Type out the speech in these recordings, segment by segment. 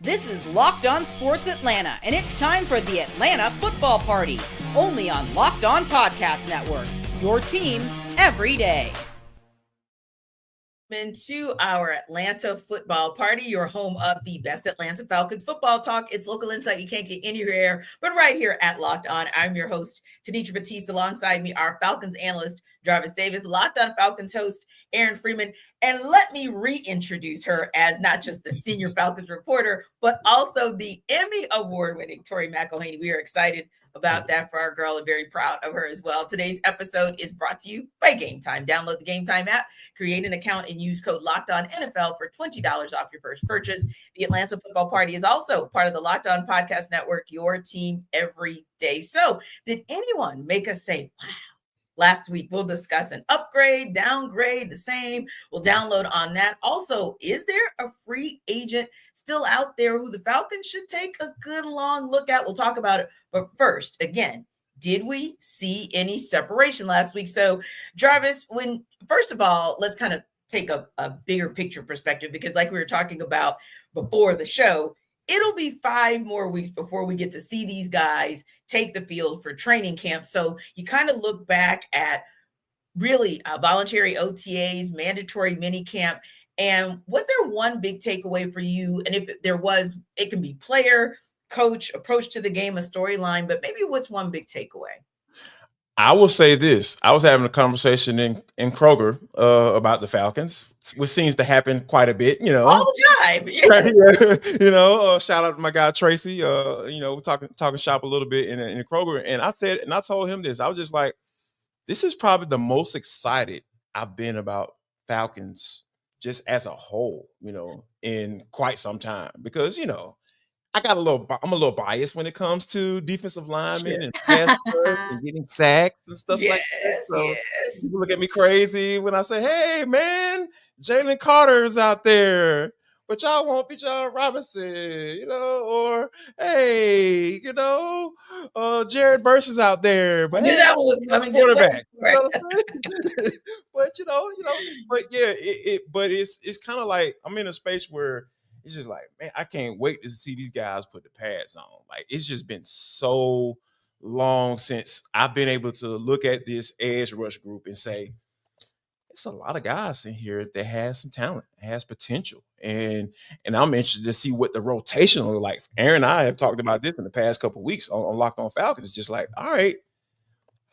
This is Locked On Sports Atlanta, and it's time for the Atlanta Football Party, only on Locked On Podcast Network, your team every day. Into our Atlanta Football Party, your home of the best Atlanta Falcons football talk. It's local insight you can't get anywhere but right here at Locked On. I'm your host, Tenitra Batiste. Alongside me, our Falcons analyst, Jarvis Davis, Locked On Falcons host, Aaron Freeman. And let me reintroduce her as not just the senior Falcons reporter, but also the Emmy award-winning Tori McElhaney. We are excited about that for our girl and very proud of her as well. Today's episode is brought to you by Game Time. Download the Game Time app, create an account, and use code LOCKEDONNFL for $20 off your first purchase. The Atlanta Football Party is also part of the Locked On Podcast Network, your team every day. So did anyone make us say, wow? Last week, we'll discuss an upgrade, downgrade, the same. We'll download on that. Also, is there a free agent still out there who the Falcons should take a good long look at? We'll talk about it. But first, again, did we see any separation last week? So, Jarvis, first of all, let's kind of take a bigger picture perspective, because like we were talking about before the show, it'll be 5 more weeks before we get to see these guys take the field for training camp. So you kind of look back at really voluntary OTAs, mandatory minicamp. And was there one big takeaway for you? And if there was, it can be player, coach, approach to the game, a storyline, but maybe what's one big takeaway? I will say this. I was having a conversation in Kroger about the Falcons, which seems to happen quite a bit, all the time. Yes. Shout out to my guy Tracy. We're talking shop a little bit in Kroger, and I told him this. I was just like, this is probably the most excited I've been about Falcons just as a whole, in quite some time, because I'm a little biased when it comes to defensive linemen and pass and getting sacks and stuff like that. So people look at me crazy when I say, hey, man, Jalen Carter's out there, but y'all won't beat y'all Robinson, or hey, Jared Burse is out there. But hey, that one was coming quarterback. But it's kind of like I'm in a space where it's just like, man, I can't wait to see these guys put the pads on. Like, it's just been so long since I've been able to look at this edge rush group and say, it's a lot of guys in here that has some talent, has potential. And I'm interested to see what the rotation will look like. Aaron and I have talked about this in the past couple of weeks on Locked On Falcons. It's just like, all right,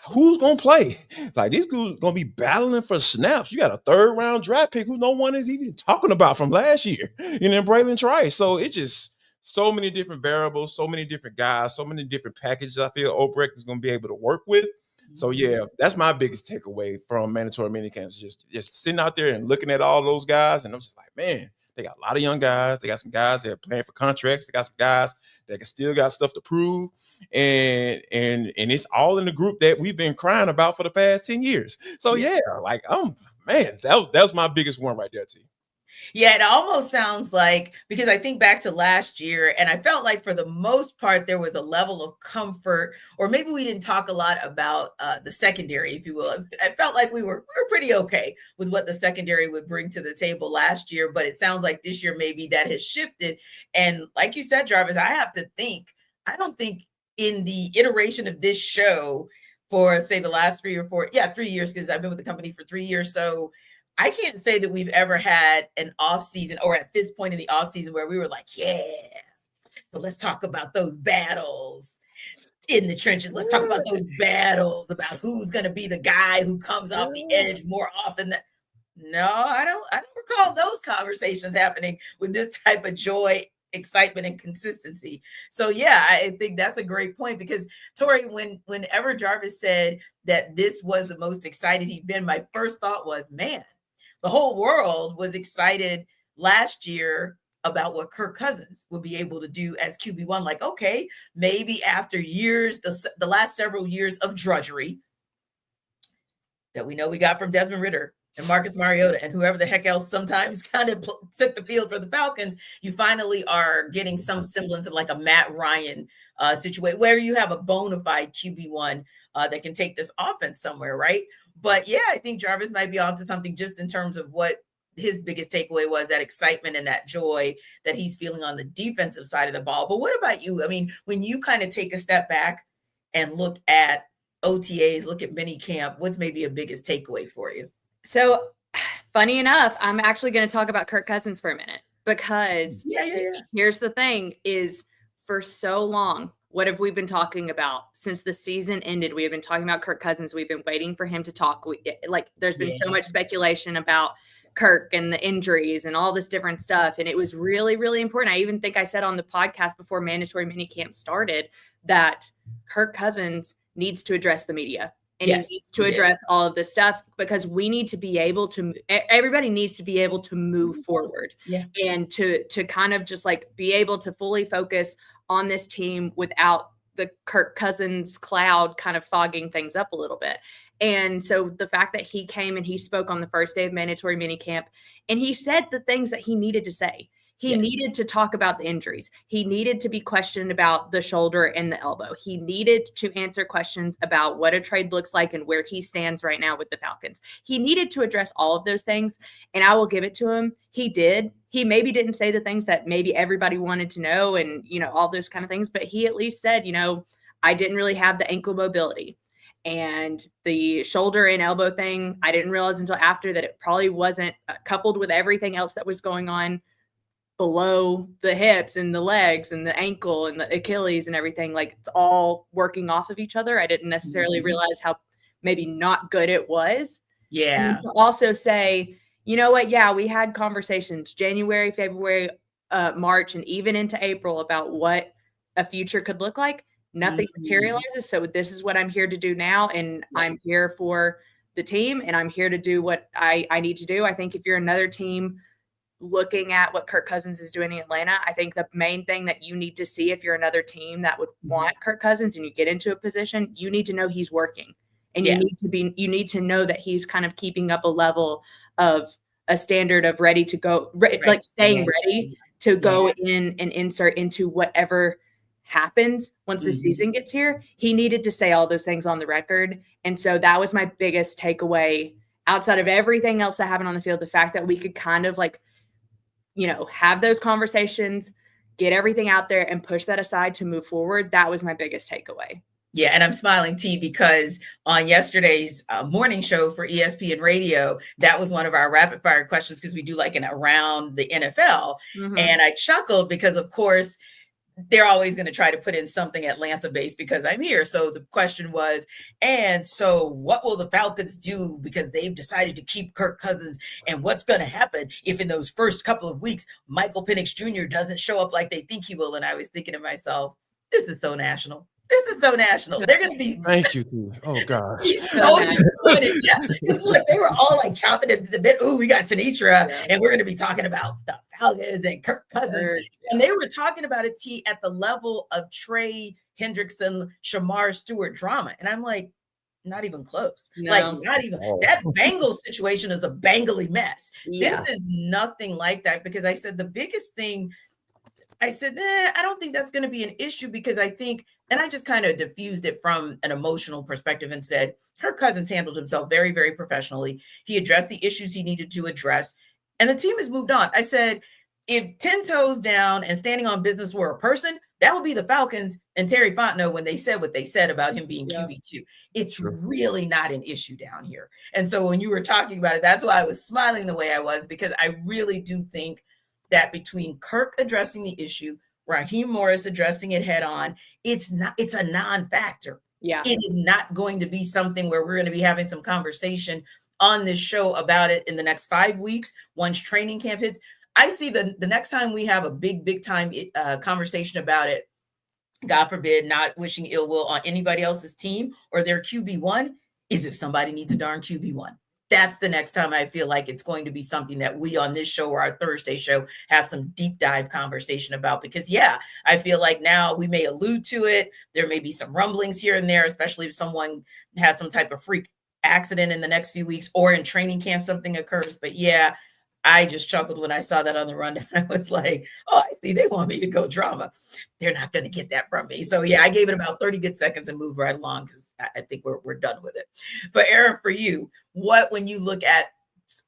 who's going to play? Like, these dudes going to be battling for snaps. You got a 3rd-round draft pick who no one is even talking about from last year, Braylon Trice. So it's just so many different variables, so many different guys, so many different packages I feel Ulbrich is going to be able to work with. So, yeah, that's my biggest takeaway from mandatory minicamps, just sitting out there and looking at all those guys. And I'm just like, man, they got a lot of young guys. They got some guys that are playing for contracts. They got some guys that still got stuff to prove. And it's all in the group that we've been crying about for the past 10 years. So, that was my biggest one right there, T. Yeah, it almost sounds like, because I think back to last year, and I felt like for the most part, there was a level of comfort, or maybe we didn't talk a lot about the secondary, if you will. I felt like we were pretty okay with what the secondary would bring to the table last year, but it sounds like this year maybe that has shifted. And like you said, Jarvis, I don't think in the iteration of this show for, say, the last 3 years, because I've been with the company for 3 years. So I can't say that we've ever had an off season, or at this point in the off season, where we were like, yeah, so let's talk about those battles in the trenches. Let's talk about those battles about who's going to be the guy who comes off the edge more often. No, I don't recall those conversations happening with this type of joy, excitement, and consistency. So yeah, I think that's a great point, because Tori, whenever Jarvis said that this was the most excited he'd been, my first thought was, man, the whole world was excited last year about what Kirk Cousins will be able to do as QB1. Like, okay, maybe after years, the last several years of drudgery that we know we got from Desmond Ridder and Marcus Mariota and whoever the heck else sometimes kind of took the field for the Falcons, you finally are getting some semblance of like a Matt Ryan situation where you have a bona fide QB1 that can take this offense somewhere, right? But yeah, I think Jarvis might be onto something just in terms of what his biggest takeaway was that excitement and that joy that he's feeling on the defensive side of the ball. But what about you? I mean, when you kind of take a step back and look at OTAs, look at minicamp, what's maybe a biggest takeaway for you? So funny enough, I'm actually going to talk about Kirk Cousins for a minute, because here's the thing is, for so long, what have we been talking about since the season ended? We have been talking about Kirk Cousins. We've been waiting for him to talk. There's been so much speculation about Kirk and the injuries and all this different stuff. And it was really, really important. I even think I said on the podcast before mandatory minicamp started that Kirk Cousins needs to address the media. And he needs to address all of this stuff, because we need to be able to, everybody needs to be able to move forward and to kind of just like be able to fully focus on this team without the Kirk Cousins cloud kind of fogging things up a little bit. And so the fact that he came and he spoke on the first day of mandatory minicamp and he said the things that he needed to say. He needed to talk about the injuries. He needed to be questioned about the shoulder and the elbow. He needed to answer questions about what a trade looks like and where he stands right now with the Falcons. He needed to address all of those things, and I will give it to him. He did. He maybe didn't say the things that maybe everybody wanted to know and, all those kind of things, but he at least said, I didn't really have the ankle mobility. And the shoulder and elbow thing, I didn't realize until after that it probably wasn't coupled with everything else that was going on below the hips and the legs and the ankle and the Achilles and everything. Like, it's all working off of each other. I didn't necessarily realize how maybe not good it was. Yeah. And to also say, you know what? Yeah, we had conversations January, February, March, and even into April about what a future could look like. Nothing materializes. So this is what I'm here to do now. And I'm here for the team, and I'm here to do what I need to do. I think if you're another team looking at what Kirk Cousins is doing in Atlanta, I think the main thing that you need to see if you're another team that would want Kirk Cousins and you get into a position, you need to know he's working, and you need to know that he's kind of keeping up a level of a standard of ready to go, like staying ready to go in and insert into whatever happens once the season gets here. He needed to say all those things on the record. And so that was my biggest takeaway outside of everything else that happened on the field. The fact that we could kind of have those conversations, get everything out there and push that aside to move forward. That was my biggest takeaway. Yeah. And I'm smiling, T, because on yesterday's morning show for ESPN Radio, that was one of our rapid fire questions, because we do like an around the NFL. And I chuckled because, of course, they're always going to try to put in something Atlanta based because I'm here. So the question was, and so what will the Falcons do, because they've decided to keep Kirk Cousins, and what's going to happen if in those first couple of weeks, Michael Penix Jr. doesn't show up like they think he will? And I was thinking to myself, this is so national. This is so national. They're going to be. Thank you. Oh, gosh. Look, they were all like chomping at the bit. Oh, we got Tenitra, and we're going to be talking about the Falcons and Kirk Cousins. And they were talking about it, T, at the level of Trey Hendrickson, Shamar Stewart drama. And I'm like, not even close. No. Like, not even. That Bengals situation is a Bengali mess. Yeah. This is nothing like that, because I said the biggest thing, I said, I don't think that's going to be an issue, because I think, and I just kind of diffused it from an emotional perspective and said, Kirk Cousins handled himself very, very professionally. He addressed the issues he needed to address, and the team has moved on. I said, if 10 toes down and standing on business were a person, that would be the Falcons and Terry Fontenot when they said what they said about him being QB2. It's really not an issue down here. And so when you were talking about it, that's why I was smiling the way I was, because I really do think that between Kirk addressing the issue, Raheem Morris addressing it head on, it's a non-factor. Yeah. It is not going to be something where we're going to be having some conversation on this show about it in the next 5 weeks, once training camp hits. I see the next time we have a big time conversation about it, God forbid, not wishing ill will on anybody else's team or their QB1, is if somebody needs a darn QB1. That's the next time I feel like it's going to be something that we on this show or our Thursday show have some deep dive conversation about, because I feel like now we may allude to it. There may be some rumblings here and there, especially if someone has some type of freak accident in the next few weeks or in training camp, something occurs. But I just chuckled when I saw that on the rundown. I was like, oh, I see. They want me to go drama. They're not going to get that from me. So I gave it about 30 good seconds and moved right along, because I think we're done with it. But Aaron, for you, when you look at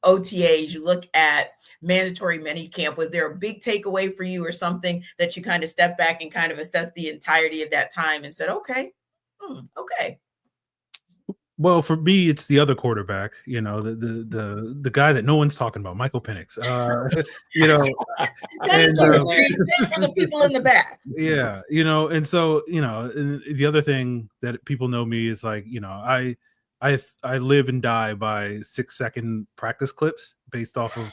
OTAs, you look at mandatory minicamp. Was there a big takeaway for you or something that you kind of stepped back and kind of assessed the entirety of that time and said, okay, okay. Well, for me, it's the other quarterback, the guy that no one's talking about, Michael Penix. And for the people in the back. Yeah, and so, and the other thing that people know me is like, I live and die by 6-second practice clips based off of,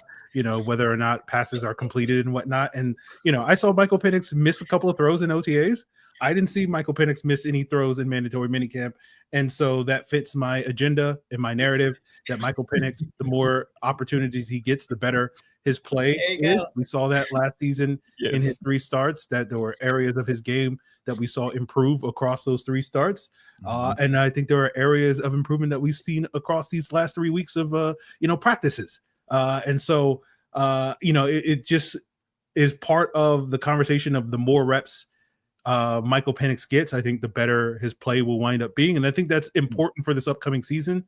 whether or not passes are completed and whatnot. And, I saw Michael Penix miss a couple of throws in OTAs. I didn't see Michael Penix miss any throws in mandatory minicamp. And so that fits my agenda and my narrative that Michael Penix, the more opportunities he gets, the better his play is. We saw that last season in his 3 starts, that there were areas of his game that we saw improve across those 3 starts. And I think there are areas of improvement that we've seen across these last 3 weeks of, practices. And so, it just is part of the conversation of the more reps Michael Penix gets, I think the better his play will wind up being. And I think that's important for this upcoming season.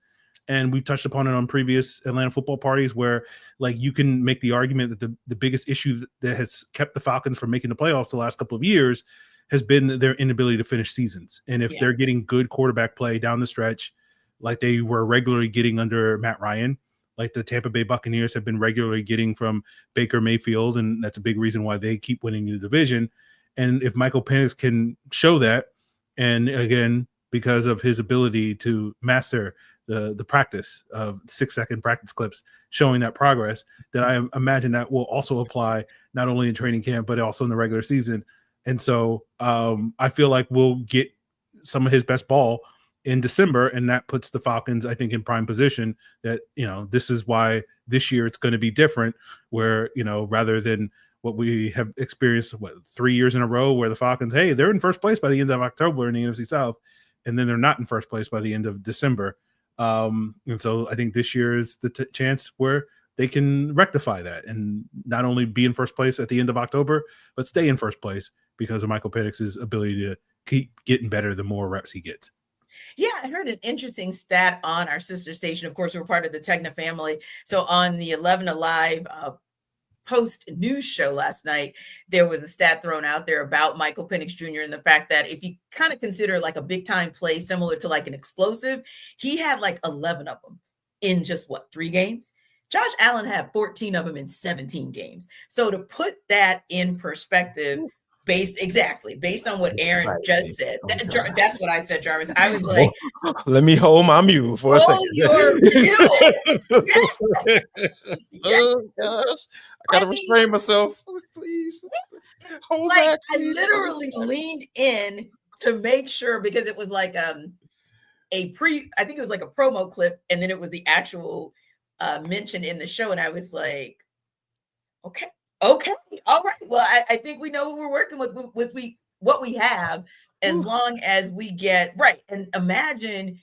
And we've touched upon it on previous Atlanta football parties where, like, you can make the argument that the biggest issue that has kept the Falcons from making the playoffs the last couple of years has been their inability to finish seasons. And if they're getting good quarterback play down the stretch, like they were regularly getting under Matt Ryan, like the Tampa Bay Buccaneers have been regularly getting from Baker Mayfield, and that's a big reason why they keep winning the division. And if Michael Penix can show that, and again, because of his ability to master the practice of 6-second practice clips showing that progress, that I imagine that will also apply not only in training camp, but also in the regular season. And so I feel like we'll get some of his best ball in December, and that puts the Falcons, I think, in prime position that, this is why this year it's going to be different, where, rather than what we have experienced, 3 years in a row where the Falcons, hey, they're in first place by the end of October in the NFC South, and then they're not in first place by the end of December. And so I think this year is the chance where they can rectify that and not only be in first place at the end of October, but stay in first place because of Michael Penix's ability to keep getting better the more reps he gets. Yeah, I heard an interesting stat on our sister station. Of course, we're part of the Tegna family. So on the 11 Alive post news show last night, there was a stat thrown out there about Michael Penix Jr. and the fact that if you kind of consider like a big time play similar to like an explosive, he had like 11 of them in just 3 games. Josh Allen had 14 of them in 17 games. So to put that in perspective, based on what Aaron just said, that's what I said, Jarvis. I was like, let me hold my mule for a second. Your mule. Oh gosh, I gotta restrain myself, please. Hold back, please. I literally leaned in to make sure, because it was like I think it was like a promo clip, and then it was the actual mention in the show, and I was like, okay, all right. Well, I think we know what we're working with what we have, as long as we get right. And imagine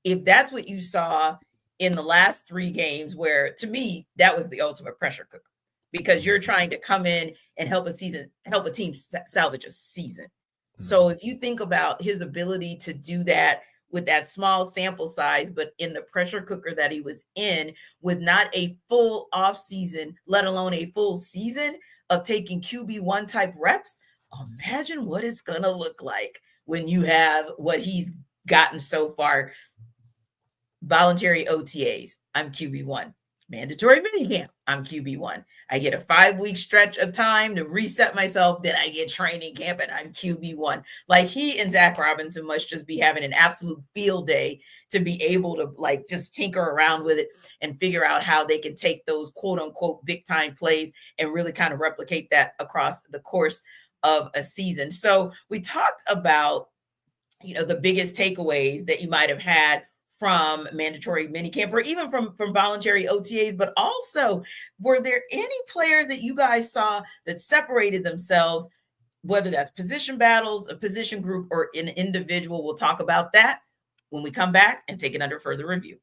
if that's what you saw in the last 3 games, where to me that was the ultimate pressure cooker, because you're trying to come in and help a team salvage a season. So if you think about his ability to do that with that small sample size, but in the pressure cooker that he was in, with not a full off season, let alone a full season of taking QB1 type reps, imagine what it's going to look like when you have what he's gotten so far. Voluntary OTAs, I'm QB1. Mandatory minicamp, I'm QB1. I get a 5-week stretch of time to reset myself. Then I get training camp and I'm QB1. Like, he and Zach Robinson must just be having an absolute field day to be able to like just tinker around with it and figure out how they can take those quote unquote big time plays and really kind of replicate that across the course of a season. So we talked about, the biggest takeaways that you might have had from mandatory minicamp or even from voluntary OTAs, but also, were there any players that you guys saw that separated themselves, whether that's position battles, a position group, or an individual? We'll talk about that when we come back and take it under further review.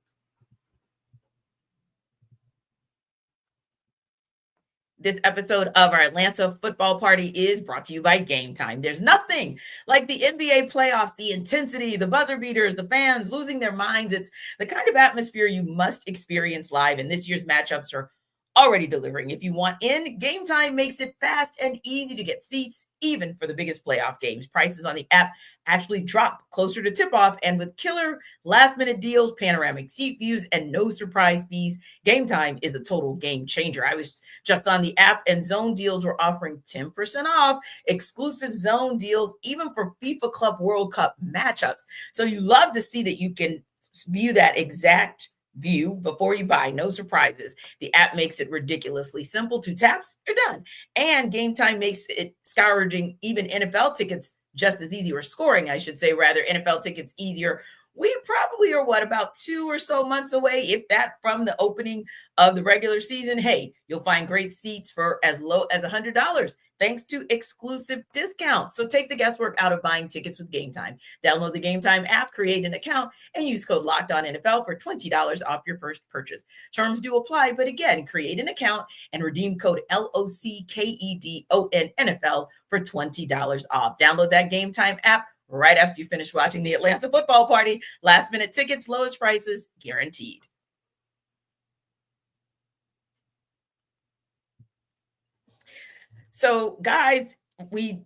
This episode of our Atlanta football party is brought to you by Game Time. There's nothing like the NBA playoffs, the intensity, the buzzer beaters, the fans losing their minds. It's the kind of atmosphere you must experience live, and this year's matchups are already delivering. If you want in, Game Time makes it fast and easy to get seats, even for the biggest playoff games. Prices on the app actually drop closer to tip-off, and with killer last-minute deals, panoramic seat views, and no surprise fees, Game Time is a total game changer. I was just on the app, and Zone deals were offering 10% off, exclusive Zone deals, even for FIFA Club World Cup matchups. So you love to see that you can view that exact view before you buy. No surprises. The app makes it ridiculously simple. 2 taps, you're done. And Game Time makes it scouring even NFL tickets just as easy, or scoring, I should say, rather, NFL tickets easier. We probably are, about 2 or so months away, if that, from the opening of the regular season. Hey, you'll find great seats for as low as $100 thanks to exclusive discounts. So take the guesswork out of buying tickets with Game Time. Download the Game Time app, create an account, and use code LOCKEDONNFL for $20 off your first purchase. Terms do apply, but again, create an account and redeem code LOCKEDONNFL for $20 off. Download that Game Time app right after you finish watching the Atlanta football party. Last minute tickets, lowest prices guaranteed. So, guys, we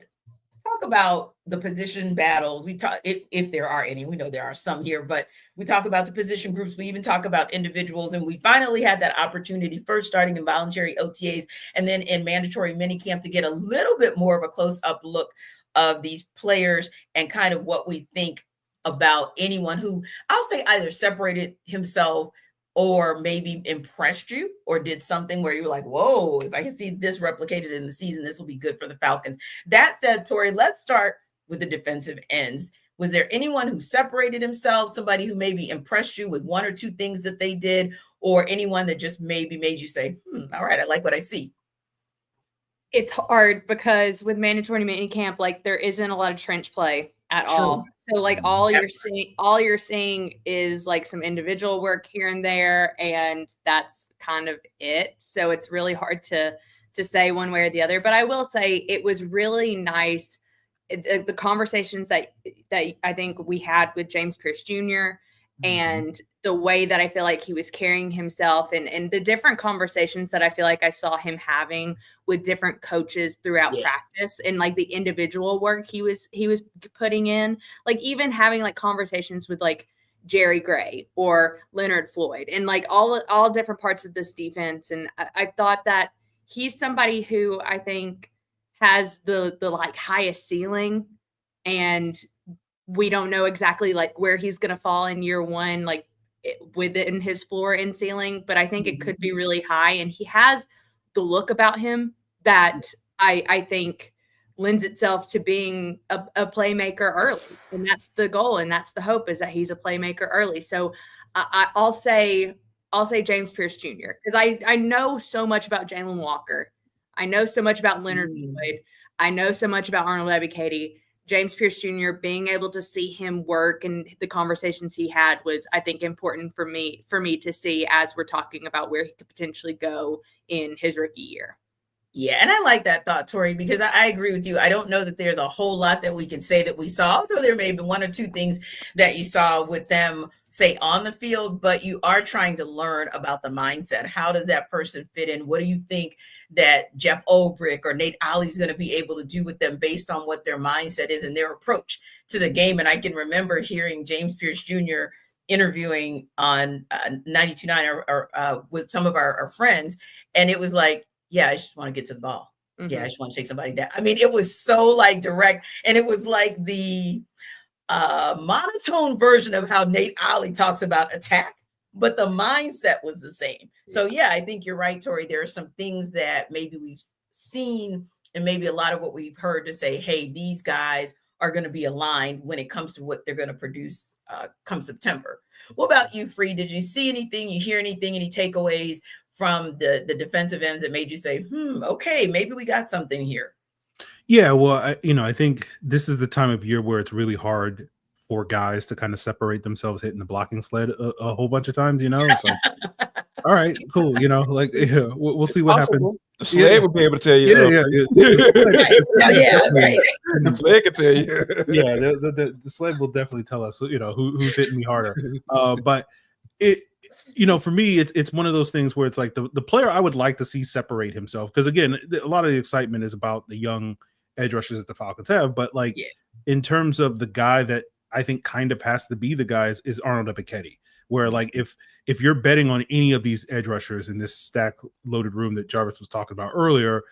talk about the position battles. We talk, if there are any, we know there are some here, but we talk about the position groups. We even talk about individuals, and we finally had that opportunity, first starting in voluntary OTAs and then in mandatory minicamp, to get a little bit more of a close-up look of these players and kind of what we think about anyone who, I'll say, either separated himself or maybe impressed you or did something where you were like, whoa, if I can see this replicated in the season, this will be good for the Falcons. That said, Tori, let's start with the defensive ends. Was there anyone who separated himself, somebody who maybe impressed you with 1 or 2 things that they did, or anyone that just maybe made you say, all right, I like what I see? It's hard because with mandatory minicamp, like, there isn't a lot of trench play at all. So like all you're seeing is like some individual work here and there, and that's kind of it. So it's really hard to say one way or the other. But I will say it was really nice, the conversations that I think we had with James Pierce Jr. and the way that I feel like he was carrying himself, and the different conversations that I feel like I saw him having with different coaches throughout practice, and like the individual work he was putting in, like even having like conversations with like Jerry Gray or Leonard Floyd and like all different parts of this defense. And I thought that he's somebody who I think has the like highest ceiling, and we don't know exactly like where he's going to fall in year one, like within his floor and ceiling, but I think it could be really high. And he has the look about him that I think lends itself to being a playmaker early. And that's the goal. And that's the hope, is that he's a playmaker early. So I'll say James Pierce Jr. because I know so much about Jalen Walker. I know so much about Leonard Floyd. I know so much about Arnold Ebiketie. James Pierce Jr., being able to see him work and the conversations he had was, I think, important for me to see as we're talking about where he could potentially go in his rookie year. Yeah, and I like that thought, Tori, because I agree with you. I don't know that there's a whole lot that we can say that we saw, although there may have been 1 or 2 things that you saw with them, say, on the field, but you are trying to learn about the mindset. How does that person fit in? What do you think that Jeff Ulbrich or Nate Ollie is going to be able to do with them based on what their mindset is and their approach to the game? And I can remember hearing James Pierce Jr. interviewing on 92.9 or with some of our friends, and it was like, yeah, I just want to get to the ball. Yeah, I just want to take somebody down. I mean, it was so like direct, and it was like the monotone version of how Nate Ollie talks about attack, but the mindset was the same. So yeah, I think you're right, Tori. There are some things that maybe we've seen, and maybe a lot of what we've heard to say, hey, these guys are going to be aligned when it comes to what they're going to produce come September. What about you, Free? Did you see anything, you hear anything, any takeaways from the defensive ends that made you say, okay, maybe we got something here? Yeah, well, I think this is the time of year where it's really hard for guys to kind of separate themselves hitting the blocking sled a whole bunch of times. It's like all right, cool. You know, like we'll see what happens. The sled will be able to tell you. Right. The sled can tell you. Yeah, the sled will definitely tell us, who's hitting me harder. But it, for me, it's one of those things where it's like the player I would like to see separate himself, because again, a lot of the excitement is about the young edge rushers that the Falcons have, but in terms of the guy that I think kind of has to be the guys is Arnold Ebiketie, where like if you're betting on any of these edge rushers in this stack loaded room that Jarvis was talking about earlier,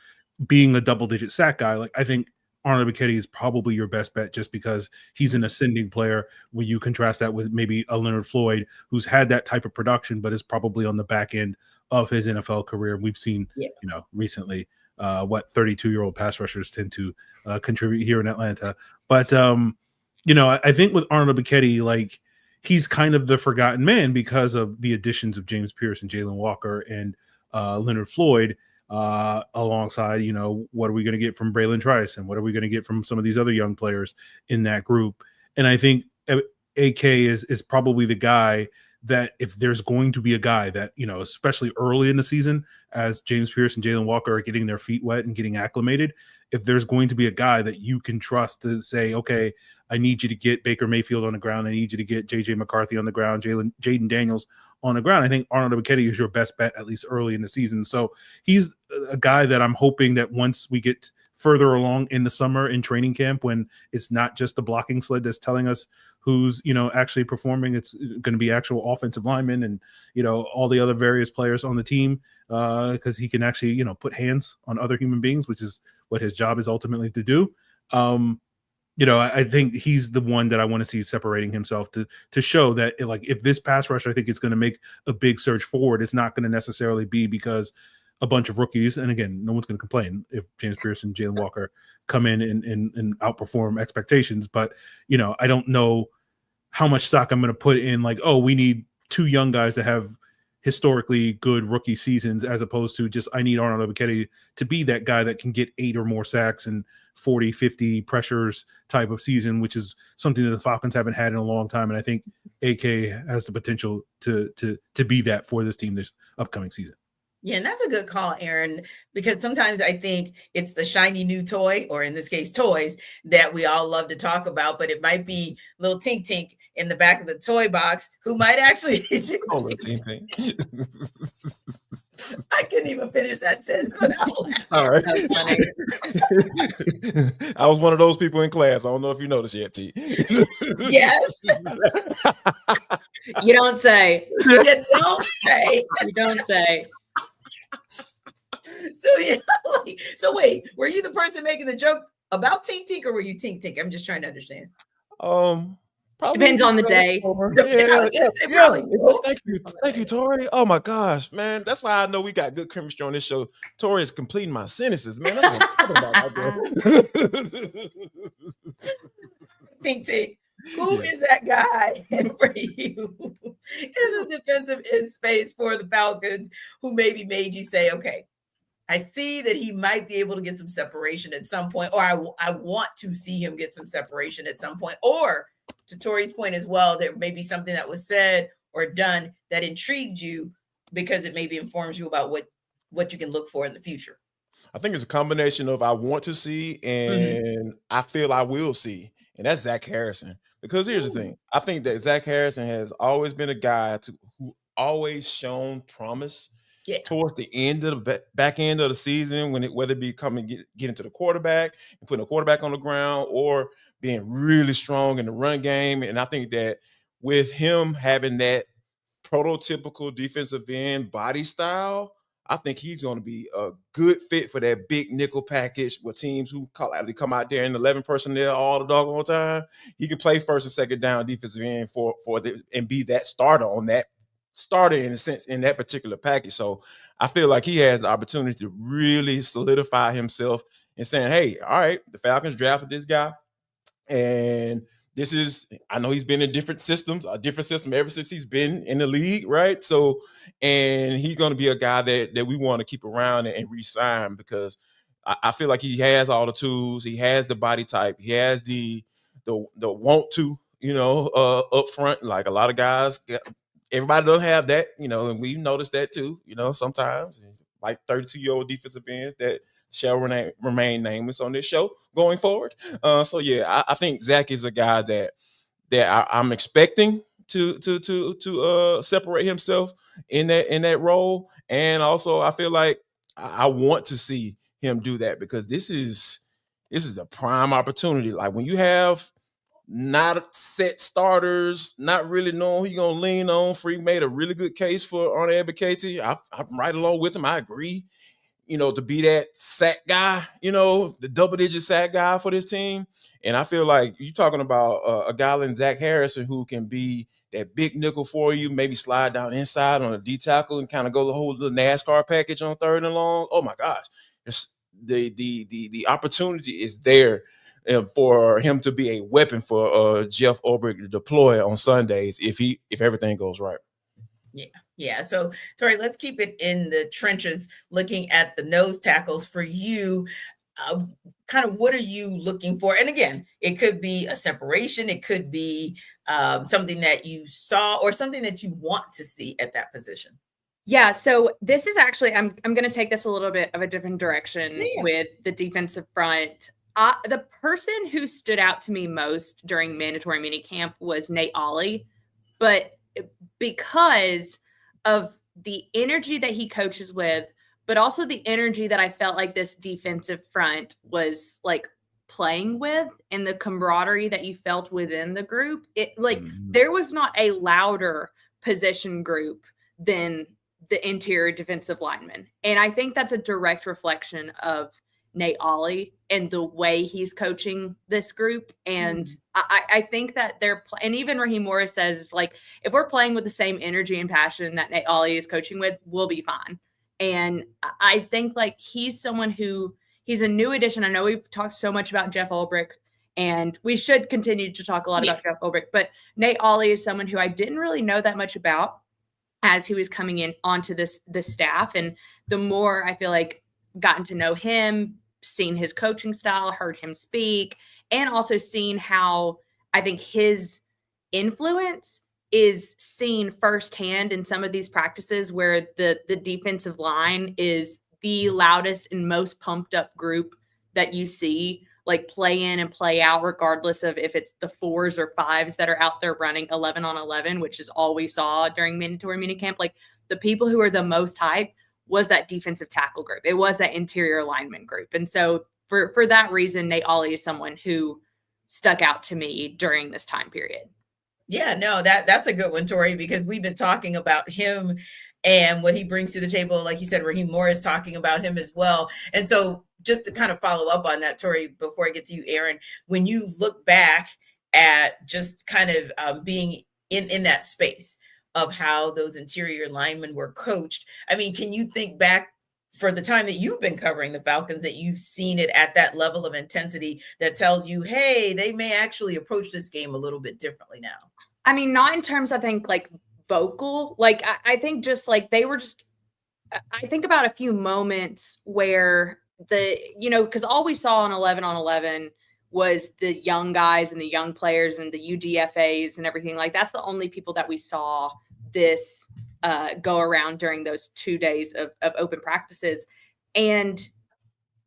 being a double-digit sack guy, like I think Arnold Ebiketie is probably your best bet, just because he's an ascending player when you contrast that with maybe a Leonard Floyd, who's had that type of production, but is probably on the back end of his NFL career. We've seen, recently, 32-year-old pass rushers tend to contribute here in Atlanta. But, I think with Arnold Ebiketie, like, he's kind of the forgotten man because of the additions of James Pierce and Jalen Walker and Leonard Floyd, alongside, what are we going to get from Braylon Trice, and what are we going to get from some of these other young players in that group? And I think AK is probably the guy that, if there's going to be a guy that, especially early in the season, as James Pierce and Jalen Walker are getting their feet wet and getting acclimated, if there's going to be a guy that you can trust to say, okay, I need you to get Baker Mayfield on the ground, I need you to get JJ McCarthy on the ground, Jaden Daniels on the ground, I think Arnold Ebiketie is your best bet, at least early in the season. So he's a guy that I'm hoping that once we get further along in the summer in training camp, when it's not just the blocking sled that's telling us who's, actually performing, it's going to be actual offensive linemen and, all the other various players on the team, because he can actually, put hands on other human beings, which is what his job is ultimately to do. I think he's the one that I want to see separating himself to show that, like, if this pass rush, I think it's going to make a big surge forward, it's not going to necessarily be because a bunch of rookies, and again, no one's going to complain if James Pierce and Jalen Walker come in and outperform expectations. But, I don't know how much stock I'm going to put in, like, oh, we need two young guys that have historically good rookie seasons, as opposed to just, I need Arnold Ebiketie to be that guy that can get 8 or more sacks and 40, 50 pressures type of season, which is something that the Falcons haven't had in a long time. And I think AK has the potential to be that for this team this upcoming season. Yeah, and that's a good call, Aaron, because sometimes I think it's the shiny new toy, or in this case, toys, that we all love to talk about, but it might be little Tink Tink in the back of the toy box who might actually. I couldn't even finish that sentence without laughing. Sorry. That was funny. I was one of those people in class. I don't know if you noticed yet, T. Yes. You don't say. You don't say. You don't say. So wait, were you the person making the joke about Tink Tink, or were you Tink Tink? I'm just trying to understand. Probably depends on the day. Yeah. Thank you, Tori. Oh my gosh, man, that's why I know we got good chemistry on this show. Tori is completing my sentences, man. That's what I'm talking about. Tink Tink. Who is that guy for you in the defensive end space for the Falcons who maybe made you say, okay, I see that he might be able to get some separation at some point, or I want to see him get some separation at some point, or to Tori's point as well, there may be something that was said or done that intrigued you because it maybe informs you about what you can look for in the future. I think it's a combination of I want to see and I feel I will see, and that's Zach Harrison. Because here's the thing. I think that Zach Harrison has always been a guy who always shown promise towards the end of the back end of the season, whether it be coming getting to the quarterback and putting a quarterback on the ground, or being really strong in the run game. And I think that with him having that prototypical defensive end body style, I think he's going to be a good fit for that big nickel package with teams who come out there in 11 personnel all the doggone time. He can play first and second down defensive end for and be that starter in a sense in that particular package. So I feel like he has the opportunity to really solidify himself and saying, hey, all right, the Falcons drafted this guy. And I know he's been in a different system ever since he's been in the league, right? So, and he's going to be a guy that we want to keep around and re-sign, because I feel like he has all the tools. He has the body type. He has the want to, up front, like a lot of guys everybody doesn't have that, and we've noticed that too, sometimes, like 32-year-old defensive ends that shall remain nameless on this show going forward. So yeah, I think Zach is a guy that I'm expecting to separate himself in that role, and also I feel like I want to see him do that, because this is a prime opportunity. Like, when you have not set starters, not really knowing who you're gonna lean on. Freeman made a really good case for Arnie Ebiketie. I'm right along with him. I agree. To be that sack guy, the double-digit sack guy for this team. And I feel like you're talking about a guy like Zach Harrison, who can be that big nickel for you, maybe slide down inside on a D tackle and kind of go the whole little NASCAR package on 3rd and long. Oh my gosh, the opportunity is there for him to be a weapon for Jeff Ulbrich to deploy on Sundays if everything goes right. Yeah. So, Tori, let's keep it in the trenches, looking at the nose tackles for you. Kind of what are you looking for? And again, it could be a separation. It could be something that you saw or something that you want to see at that position. Yeah, so this is actually, I'm going to take this a little bit of a different direction with the defensive front. The person who stood out to me most during mandatory minicamp was Nate Ollie, but because of the energy that he coaches with, but also the energy that I felt like this defensive front was like playing with, and the camaraderie that you felt within the group, there was not a louder position group than the interior defensive lineman. And I think that's a direct reflection of Nate Ollie and the way he's coaching this group. And I think that and even Raheem Morris says, like, if we're playing with the same energy and passion that Nate Ollie is coaching with, we'll be fine. And I think like he's someone who, he's a new addition. I know we've talked so much about Jeff Ulbrich, and we should continue to talk a lot about Jeff Ulbrich, but Nate Ollie is someone who I didn't really know that much about as he was coming in onto this staff. And the more I feel like gotten to know him, seen his coaching style, heard him speak, and also seen how I think his influence is seen firsthand in some of these practices where the defensive line is the loudest and most pumped up group that you see, like, play in and play out, regardless of if it's the 4s or 5s that are out there running 11 on 11, which is all we saw during mandatory minicamp. Like, the people who are the most hype was that defensive tackle group. It was that interior lineman group. And so for that reason, Nate Ollie is someone who stuck out to me during this time period. Yeah, no, that's a good one, Tori, because we've been talking about him and what he brings to the table. Like you said, Raheem Morris talking about him as well. And so just to kind of follow up on that, Tori, before I get to you, Aaron, when you look back at just kind of being in that space of how those interior linemen were coached, I mean, can you think back for the time that you've been covering the Falcons, that you've seen it at that level of intensity that tells you, hey, they may actually approach this game a little bit differently now? I mean, not in terms, I think, like vocal, like I think just like they were just, I think about a few moments where because all we saw on 11 on 11 was the young guys and the young players and the UDFAs and everything. Like, that's the only people that we saw this go around during those 2 days of open practices. And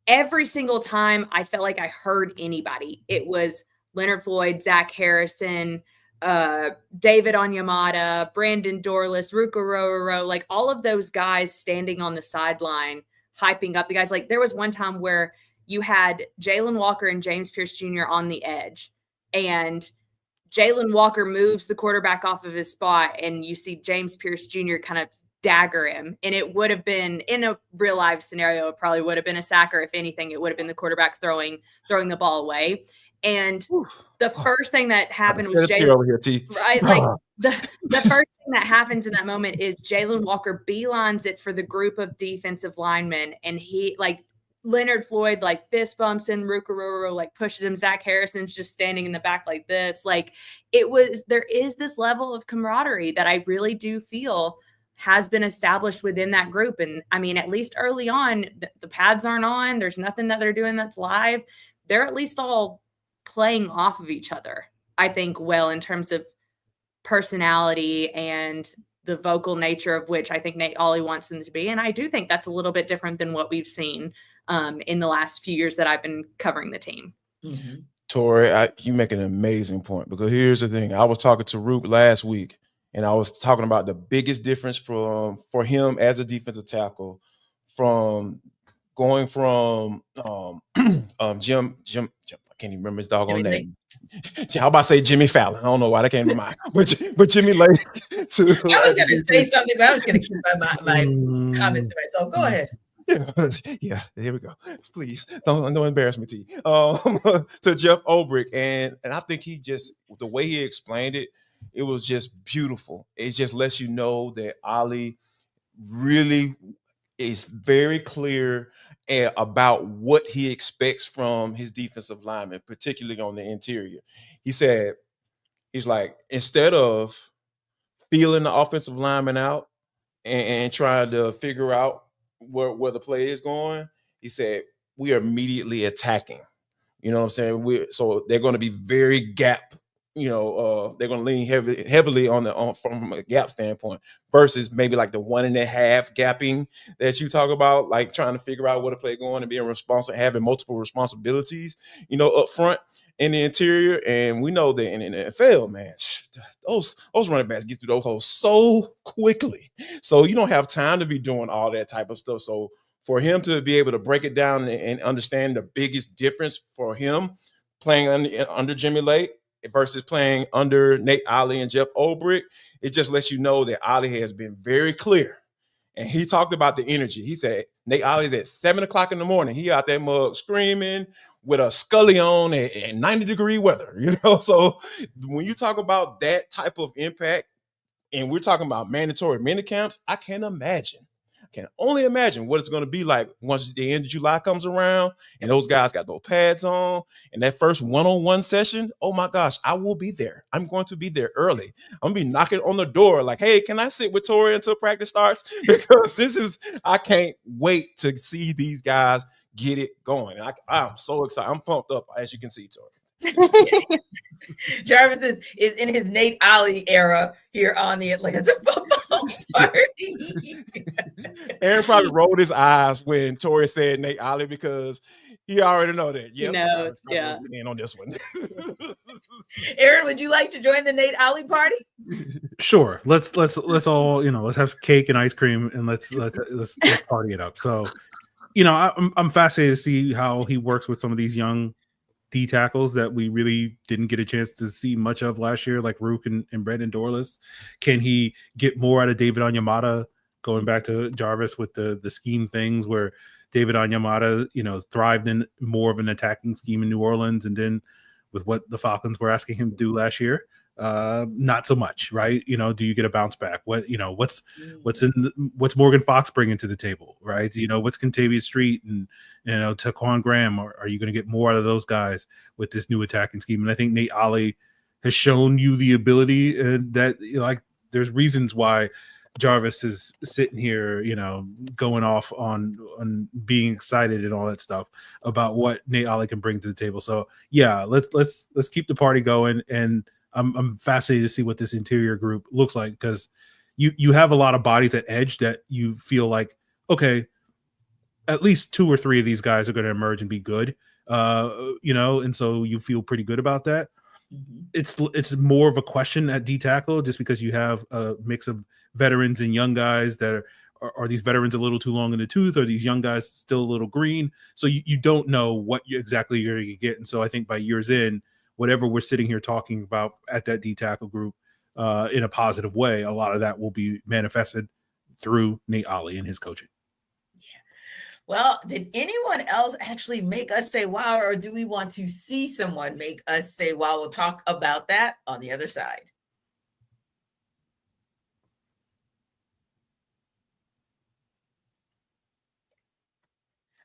every single time I felt like I heard anybody, it was Leonard Floyd, Zach Harrison, David Onyemata, Brandon Dorless, Ruka Rororo, like all of those guys standing on the sideline, hyping up the guys. Like, there was one time where you had Jalen Walker and James Pierce Jr. on the edge, and Jalen Walker moves the quarterback off of his spot, and you see James Pierce Jr. kind of dagger him. And it would have been, in a real life scenario, it probably would have been a sack, or if anything, it would have been the quarterback throwing the ball away. And the first thing that happened was Jalen over here, T. Right? Like the first thing that happens in that moment is Jalen Walker beelines it for the group of defensive linemen, and he, like, Leonard Floyd, like, fist bumps in, Rukaroro, like, pushes him. Zach Harrison's just standing in the back like this. Like, there is this level of camaraderie that I really do feel has been established within that group. And I mean, at least early on, the pads aren't on. There's nothing that they're doing that's live. They're at least all playing off of each other, I think, well, in terms of personality and the vocal nature of which I think Nate Ollie wants them to be. And I do think that's a little bit different than what we've seen in the last few years that I've been covering the team. Mm-hmm. Tori, you make an amazing point, because here's the thing. I was talking to Rook last week, and I was talking about the biggest difference for him as a defensive tackle from going from Jim, I can't even remember his doggone name. How about to say Jimmy Fallon? I don't know why that came to mind. But Jimmy Lake to I was going to say something, but I was going to keep my comments to myself. Go ahead. Yeah, here we go. Please don't embarrass me, T. To Jeff Ulbrich, and I think he just, the way he explained it, it was just beautiful. It just lets you know that Ollie really is very clear about what he expects from his defensive linemen, particularly on the interior. He said, he's like, instead of feeling the offensive lineman out and trying to figure out where the play is going, he said, we are immediately attacking. You know what I'm saying? So they're going to be very gap. They're going to lean heavily from a gap standpoint versus maybe like the 1.5 gapping that you talk about, like trying to figure out where the play going and being responsible, having multiple responsibilities, up front in the interior. And we know that in the NFL, man, those running backs get through those holes so quickly. So you don't have time to be doing all that type of stuff. So for him to be able to break it down and understand the biggest difference for him playing under Jimmy Lake versus playing under Nate Ollie and Jeff Ulbrich, it just lets you know that Ollie has been very clear. And he talked about the energy. He said Nate Ollie's at 7 o'clock in the morning. He out that mug screaming with a scully on and 90-degree weather, So when you talk about that type of impact, and we're talking about mandatory minicamps, I can only imagine what it's going to be like once the end of July comes around and those guys got those pads on and that first one-on-one session. Oh my gosh, I will be there. I'm going to be there early. I'm going to be knocking on the door like, hey, can I sit with Tori until practice starts? Because I can't wait to see these guys get it going. I'm so excited. I'm pumped up, as you can see, Tori. Jarvis is in his Nate Ollie era here on the Atlanta Football Party. Aaron probably rolled his eyes when Tori said Nate Ollie, because he already know that. He knows, yeah. In on this one. Aaron, would you like to join the Nate Ollie party? Sure. Let's all let's have cake and ice cream and let's party it up. So, I'm fascinated to see how he works with some of these young D tackles that we really didn't get a chance to see much of last year, like Rook and Brandon Dorless. Can he get more out of David Onyemata, going back to Jarvis with the scheme things, where David Onyemata, thrived in more of an attacking scheme in New Orleans, and then with what the Falcons were asking him to do last year, not so much, right? Do you get a bounce back? What's Morgan Fox bringing to the table, right? What's Contavious Street and Taquan Graham? Are you going to get more out of those guys with this new attacking scheme? And I think Nate Ollie has shown you the ability, and that there's reasons why Jarvis is sitting here, going off on being excited and all that stuff about what Nate Ollie can bring to the table. So yeah, let's keep the party going, and I'm fascinated to see what this interior group looks like, because you have a lot of bodies at edge that you feel like, okay, at least 2 or 3 of these guys are going to emerge and be good, and so you feel pretty good about that. Mm-hmm. It's more of a question at D tackle, just because you have a mix of veterans and young guys that are these veterans a little too long in the tooth, or these young guys still a little green. So you don't know what exactly you're going to get. And so I think by years in, whatever we're sitting here talking about at that D tackle group in a positive way, a lot of that will be manifested through Nate Ollie and his coaching. Well, did anyone else actually make us say wow, or do we want to see someone make us say wow? We'll talk about that on the other side.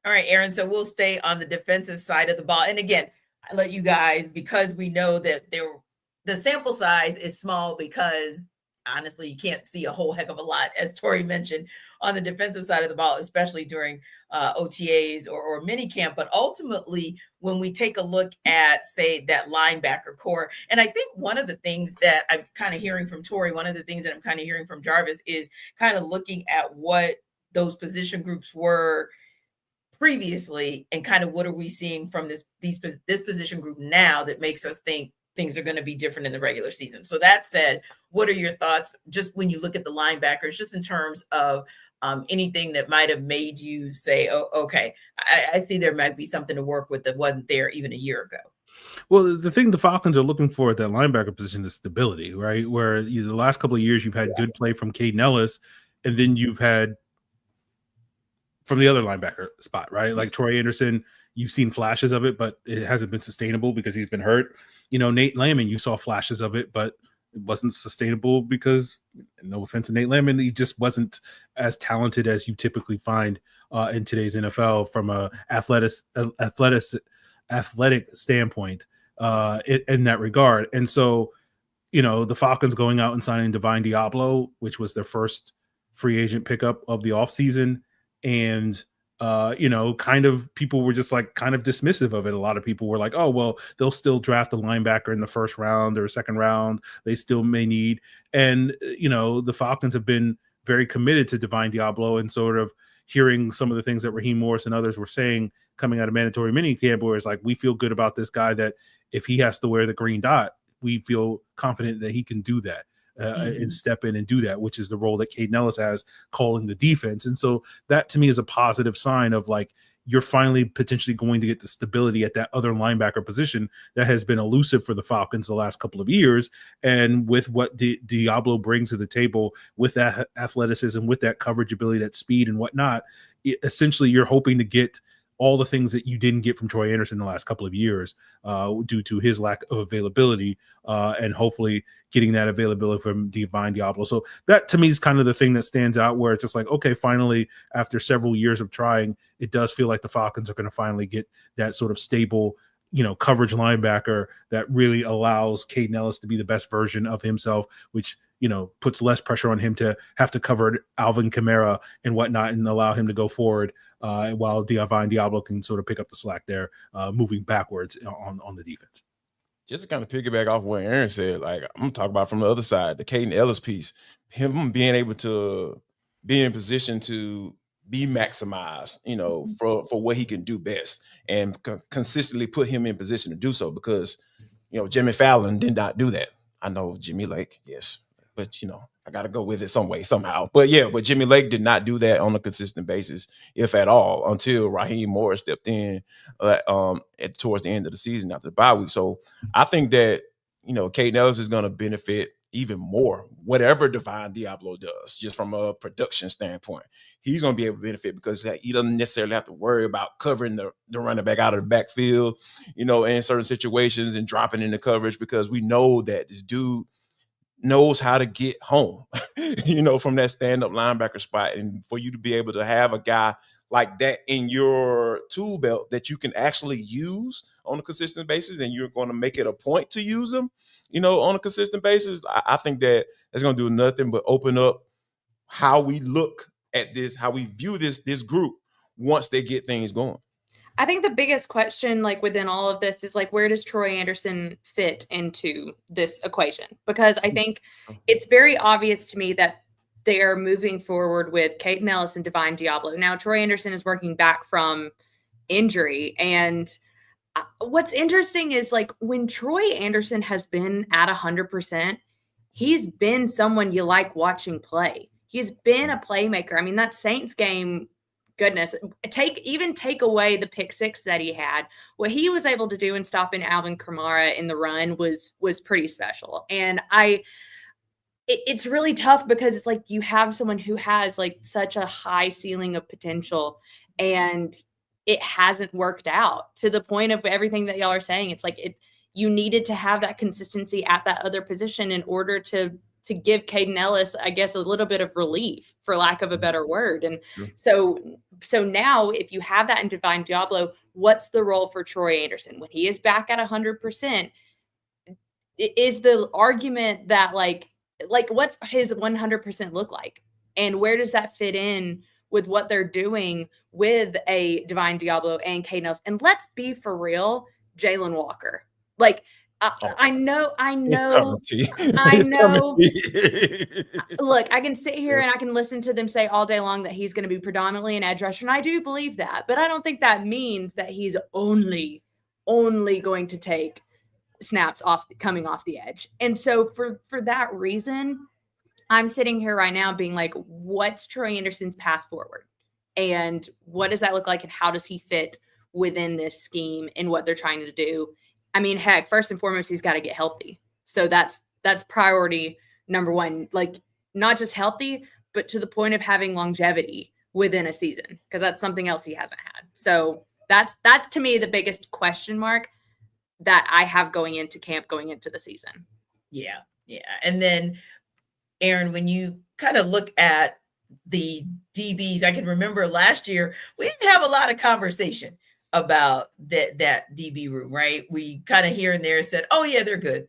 All right, Aaron, so we'll stay on the defensive side of the ball. And again, I let you guys, because we know that the sample size is small, because honestly, you can't see a whole heck of a lot, as Tori mentioned, on the defensive side of the ball, especially during OTAs or minicamp. But ultimately, when we take a look at, say, that linebacker core, and I think one of the things that I'm kind of hearing from Tori, one of the things that I'm kind of hearing from Jarvis is kind of looking at what those position groups were previously and kind of what are we seeing from this position group now that makes us think things are going to be different in the regular season. So that said, what are your thoughts just when you look at the linebackers, just in terms of anything that might have made you say, oh, okay, I see there might be something to work with that wasn't there even a year ago? Well, the thing the Falcons are looking for at that linebacker position is stability, right? Where the last couple of years you've had good play from Caden Ellis, and then you've had from the other linebacker spot, right? Like Troy Anderson, you've seen flashes of it, but it hasn't been sustainable because he's been hurt. Nate Landman, you saw flashes of it, but it wasn't sustainable because, no offense to Nate Landman, he just wasn't as talented as you typically find in today's NFL from a athletic standpoint in that regard. And so, the Falcons going out and signing Divine Diablo, which was their first free agent pickup of the offseason. And, kind of people were just like kind of dismissive of it. A lot of people were like, oh, well, they'll still draft a linebacker in the first round or second round. They still may need. And, the Falcons have been very committed to Divine Diablo, and sort of hearing some of the things that Raheem Morris and others were saying coming out of mandatory minicamp, where it's like, we feel good about this guy, that if he has to wear the green dot, we feel confident that he can do that. And step in and do that, which is the role that Caden Ellis has, calling the defense. And so that to me is a positive sign of like, you're finally potentially going to get the stability at that other linebacker position that has been elusive for the Falcons the last couple of years. And with what Diablo brings to the table, with that athleticism, with that coverage ability, that speed and whatnot, essentially you're hoping to get all the things that you didn't get from Troy Anderson the last couple of years due to his lack of availability, and hopefully getting that availability from Divine Diablo. So that to me is kind of the thing that stands out, where it's just like, okay, finally, after several years of trying, it does feel like the Falcons are going to finally get that sort of stable, coverage linebacker that really allows Caden Ellis to be the best version of himself, which, puts less pressure on him to have to cover Alvin Kamara and whatnot and allow him to go forward, while Divine Diablo can sort of pick up the slack there, moving backwards on the defense. Just to kind of piggyback off what Aaron said, like, I'm going to talk about from the other side, the Caden Ellis piece, him being able to be in position to be maximized, for what he can do best, and consistently put him in position to do so, because, Jimmy Fallon did not do that. I know Jimmy Lake, yes, but, I got to go with it some way, somehow. But Jimmy Lake did not do that on a consistent basis, if at all, until Raheem Morris stepped in towards the end of the season after the bye week. So I think that, Caden Ellis is going to benefit even more, whatever Divine Diablo does, just from a production standpoint. He's going to be able to benefit because he doesn't necessarily have to worry about covering the running back out of the backfield, in certain situations, and dropping into coverage, because we know that this dude knows how to get home, from that stand-up linebacker spot. And for you to be able to have a guy like that in your tool belt that you can actually use on a consistent basis, and you're going to make it a point to use them, on a consistent basis, I think that that's going to do nothing but open up how we look at this, how we view this group once they get things going. I think the biggest question, like within all of this, is like, where does Troy Anderson fit into this equation? Because I think it's very obvious to me that they are moving forward with Caden Ellis and Divine Diablo. Now, Troy Anderson is working back from injury. And what's interesting is, like, when Troy Anderson has been at 100%, he's been someone you like watching play. He's been a playmaker. I mean, that Saints game, goodness, take away the pick six that he had. What he was able to do in stopping Alvin Kamara in the run was pretty special. And it's really tough, because it's like you have someone who has like such a high ceiling of potential, and it hasn't worked out to the point of everything that y'all are saying. It's like you needed to have that consistency at that other position in order to give Caden Ellis, I guess, a little bit of relief, for lack of a better word. And so now, if you have that in Divine Diablo, what's the role for Troy Anderson when he is back at 100%? Is the argument that, like, like, what's his 100% look like? And where does that fit in with what they're doing with a Divine Diablo and K Nels? And let's be for real, Jalen Walker. Like, I know. Look, I can sit here and I can listen to them say all day long that he's going to be predominantly an edge rusher, and I do believe that. But I don't think that means that he's only going to take snaps coming off the edge. And so for that reason, I'm sitting here right now being like, what's Troy Anderson's path forward? And what does that look like? And how does he fit within this scheme and what they're trying to do? I mean, heck, first and foremost, he's got to get healthy. So that's priority number one. Like, not just healthy, but to the point of having longevity within a season, because that's something else he hasn't had. So that's to me the biggest question mark that I have going into camp, going into the season. Yeah. And then, Aaron, when you kind of look at the DBs, I can remember last year, we didn't have a lot of conversation about that DB room, right? We kind of here and there said, oh yeah, they're good.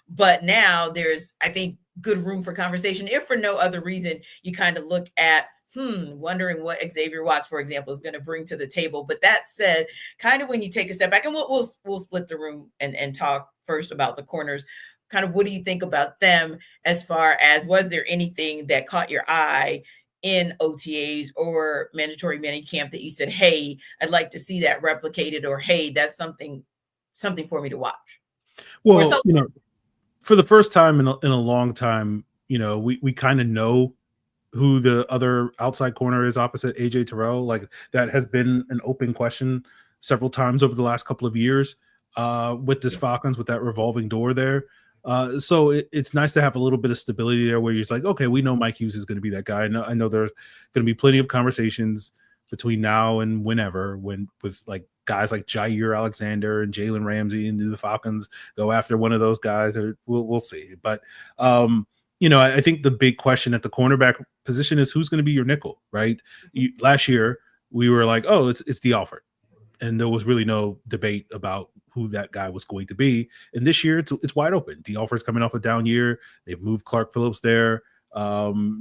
But now there's, I think, good room for conversation. If for no other reason, you kind of look at, wondering what Xavier Watts, for example, is going to bring to the table. But that said, kind of when you take a step back, and we'll split the room and talk first about the corners. Kind of what do you think about them as far as, was there anything that caught your eye in OTAs or mandatory minicamp that you said, hey, I'd like to see that replicated, or hey, that's something for me to watch? Well, for the first time in a long time, we kind of know who the other outside corner is opposite AJ Terrell. Like, that has been an open question several times over the last couple of years with this Falcons, with that revolving door there. So it's nice to have a little bit of stability there, where you're like, okay, we know Mike Hughes is going to be that guy. I know there's going to be plenty of conversations between now and whenever, with like guys like Jair Alexander and Jalen Ramsey, and do the Falcons go after one of those guys, or we'll see. But I think the big question at the cornerback position is, who's going to be your nickel, right? Last year we were like, oh, it's Dee Alford, and there was really no debate about who that guy was going to be. And this year it's wide open. Dee Alford's coming off a down year. They've moved Clark Phillips there,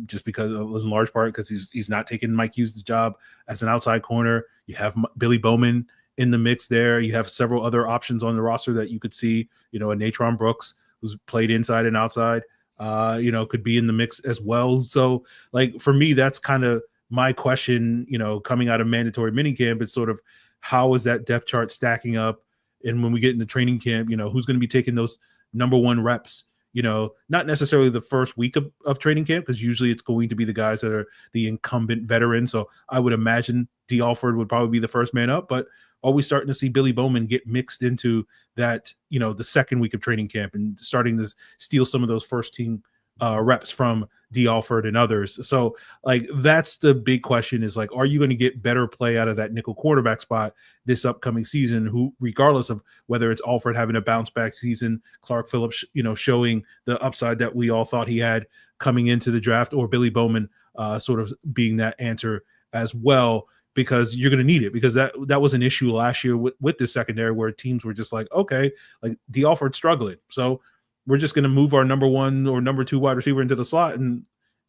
just because, in large part, because he's not taking Mike Hughes' job as an outside corner. You have Billy Bowman in the mix there. You have several other options on the roster that you could see. A Natron Brooks, who's played inside and outside, could be in the mix as well. So, like, for me, that's kind of my question, coming out of mandatory minicamp, is sort of, how is that depth chart stacking up? And when we get into training camp, who's going to be taking those number one reps? Not necessarily the first week of training camp, because usually it's going to be the guys that are the incumbent veterans. So I would imagine Dee Alford would probably be the first man up. But are we starting to see Billy Bowman get mixed into that, the second week of training camp, and starting to steal some of those first team reps from Dee Alford and others? So, like, that's the big question, is like, are you going to get better play out of that nickel quarterback spot this upcoming season, who, regardless of whether it's Alford having a bounce back season, Clark Phillips, showing the upside that we all thought he had coming into the draft, or Billy Bowman sort of being that answer as well, because you're going to need it, because that was an issue last year with this secondary, where teams were just like, okay, like, Dee Alford's struggling, so we're just going to move our number one or number two wide receiver into the slot, and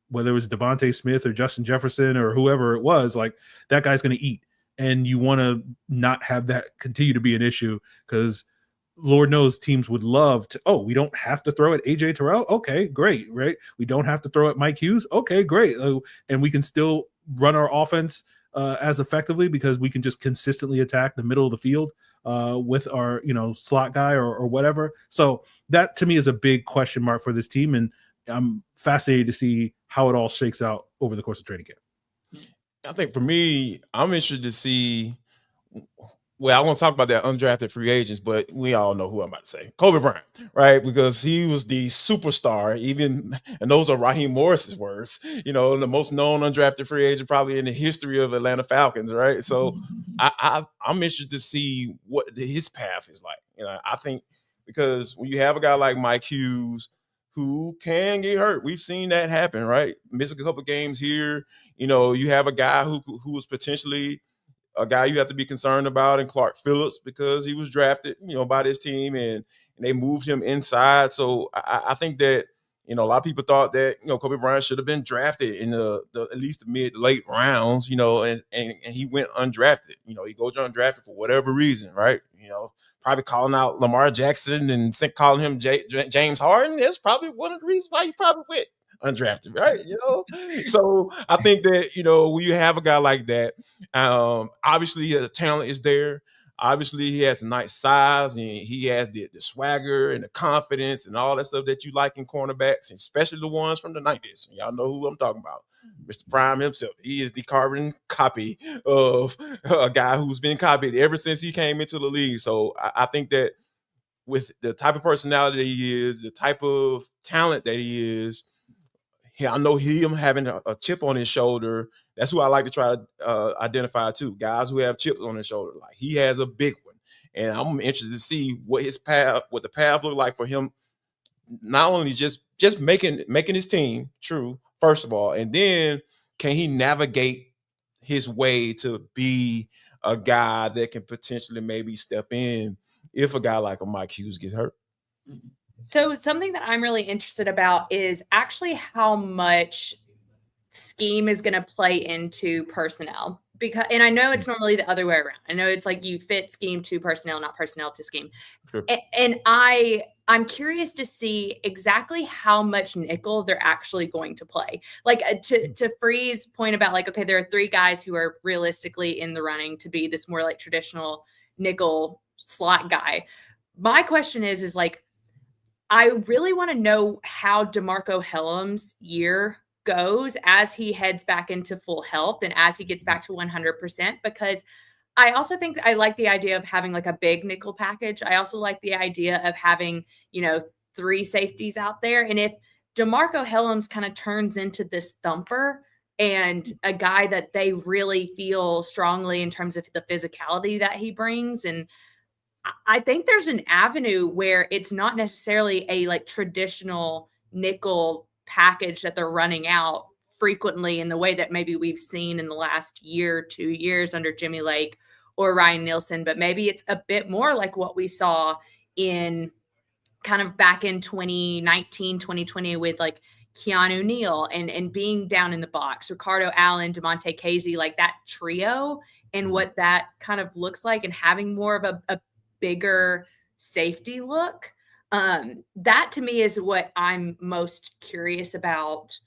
whether it was Devontae Smith or Justin Jefferson or whoever it was, like, that guy's going to eat. And you want to not have that continue to be an issue, because Lord knows teams would love to, we don't have to throw at AJ Terrell. Okay, great, right? We don't have to throw at Mike Hughes. Okay, great. And we can still run our offense as effectively, because we can just consistently attack the middle of the field with our, slot guy or whatever. So that, to me, is a big question mark for this team. And I'm fascinated to see how it all shakes out over the course of training camp. I think for me, I'm interested to see. Well, I want to talk about that undrafted free agents, but we all know who I'm about to say. Kobe Bryant, right? Because he was the superstar, and those are Raheem Morris's words, the most known undrafted free agent probably in the history of Atlanta Falcons, right? So I'm interested to see what his path is like. I think, because when you have a guy like Mike Hughes, who can get hurt, we've seen that happen, right? Miss a couple games here. You have a guy who was potentially a guy you have to be concerned about in Clark Phillips, because he was drafted, by this team, and they moved him inside. So I think that You know, a lot of people thought that, you know, Kobe Bryant should have been drafted in the at least the mid-late rounds, you know, and he went undrafted. You know, he goes undrafted for whatever reason, right? You know, probably calling out Lamar Jackson and calling him James Harden. That's probably one of the reasons why he probably went undrafted, right? You know, so I think that, you know, when you have a guy like that, obviously the talent is there. Obviously, he has a nice size, and he has the swagger and the confidence and all that stuff that you like in cornerbacks, especially the ones from the 90s. Y'all know who I'm talking about. Mr. Prime himself. He is the carbon copy of a guy who's been copied ever since he came into the league. So I think that with the type of personality that he is, the type of talent that he is, I know him having a chip on his shoulder. That's who I like to try to identify too. Guys who have chips on their shoulder. Like, he has a big one. And I'm interested to see what the path look like for him. Not only just making his team, true, first of all, and then can he navigate his way to be a guy that can potentially maybe step in if a guy like a Mike Hughes gets hurt. So something that I'm really interested about is actually how much scheme is going to play into personnel, and I know it's normally the other way around. I know it's like you fit scheme to personnel, not personnel to scheme. Sure. And I'm curious to see exactly how much nickel they're actually going to play. Like to Free's point about like, okay, there are 3 guys who are realistically in the running to be this more like traditional nickel slot guy. My question is like, I really want to know how DeMarco Hellum's year goes as he heads back into full health and as he gets back to 100%, because I also think I like the idea of having like a big nickel package. I also like the idea of having, 3 safeties out there. And if DeMarco Hellum's kind of turns into this thumper and a guy that they really feel strongly in terms of the physicality that he brings, and I think there's an avenue where it's not necessarily a like traditional nickel package that they're running out frequently in the way that maybe we've seen in the last year, 2 years under Jimmy Lake or Ryan Nielsen, but maybe it's a bit more like what we saw in kind of back in 2019, 2020 with like Keanu Neal and being down in the box, Ricardo Allen, DeMonte Casey, like that trio and what that kind of looks like, and having more of a bigger safety look. That to me is what I'm most curious about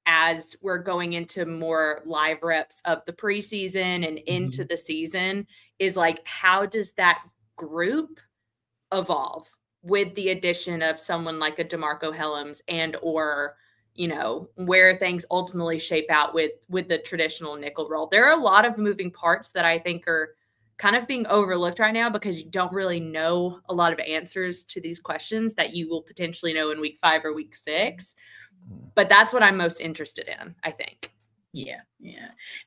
as we're going into more live reps of the preseason and into the season, is like, how does that group evolve with the addition of someone like a DeMarco Hellums and or where things ultimately shape out with the traditional nickel role. There are a lot of moving parts that I think are kind of being overlooked right now because you don't really know a lot of answers to these questions that you will potentially know in week 5 or week 6. But that's what I'm most interested in, I think. Yeah.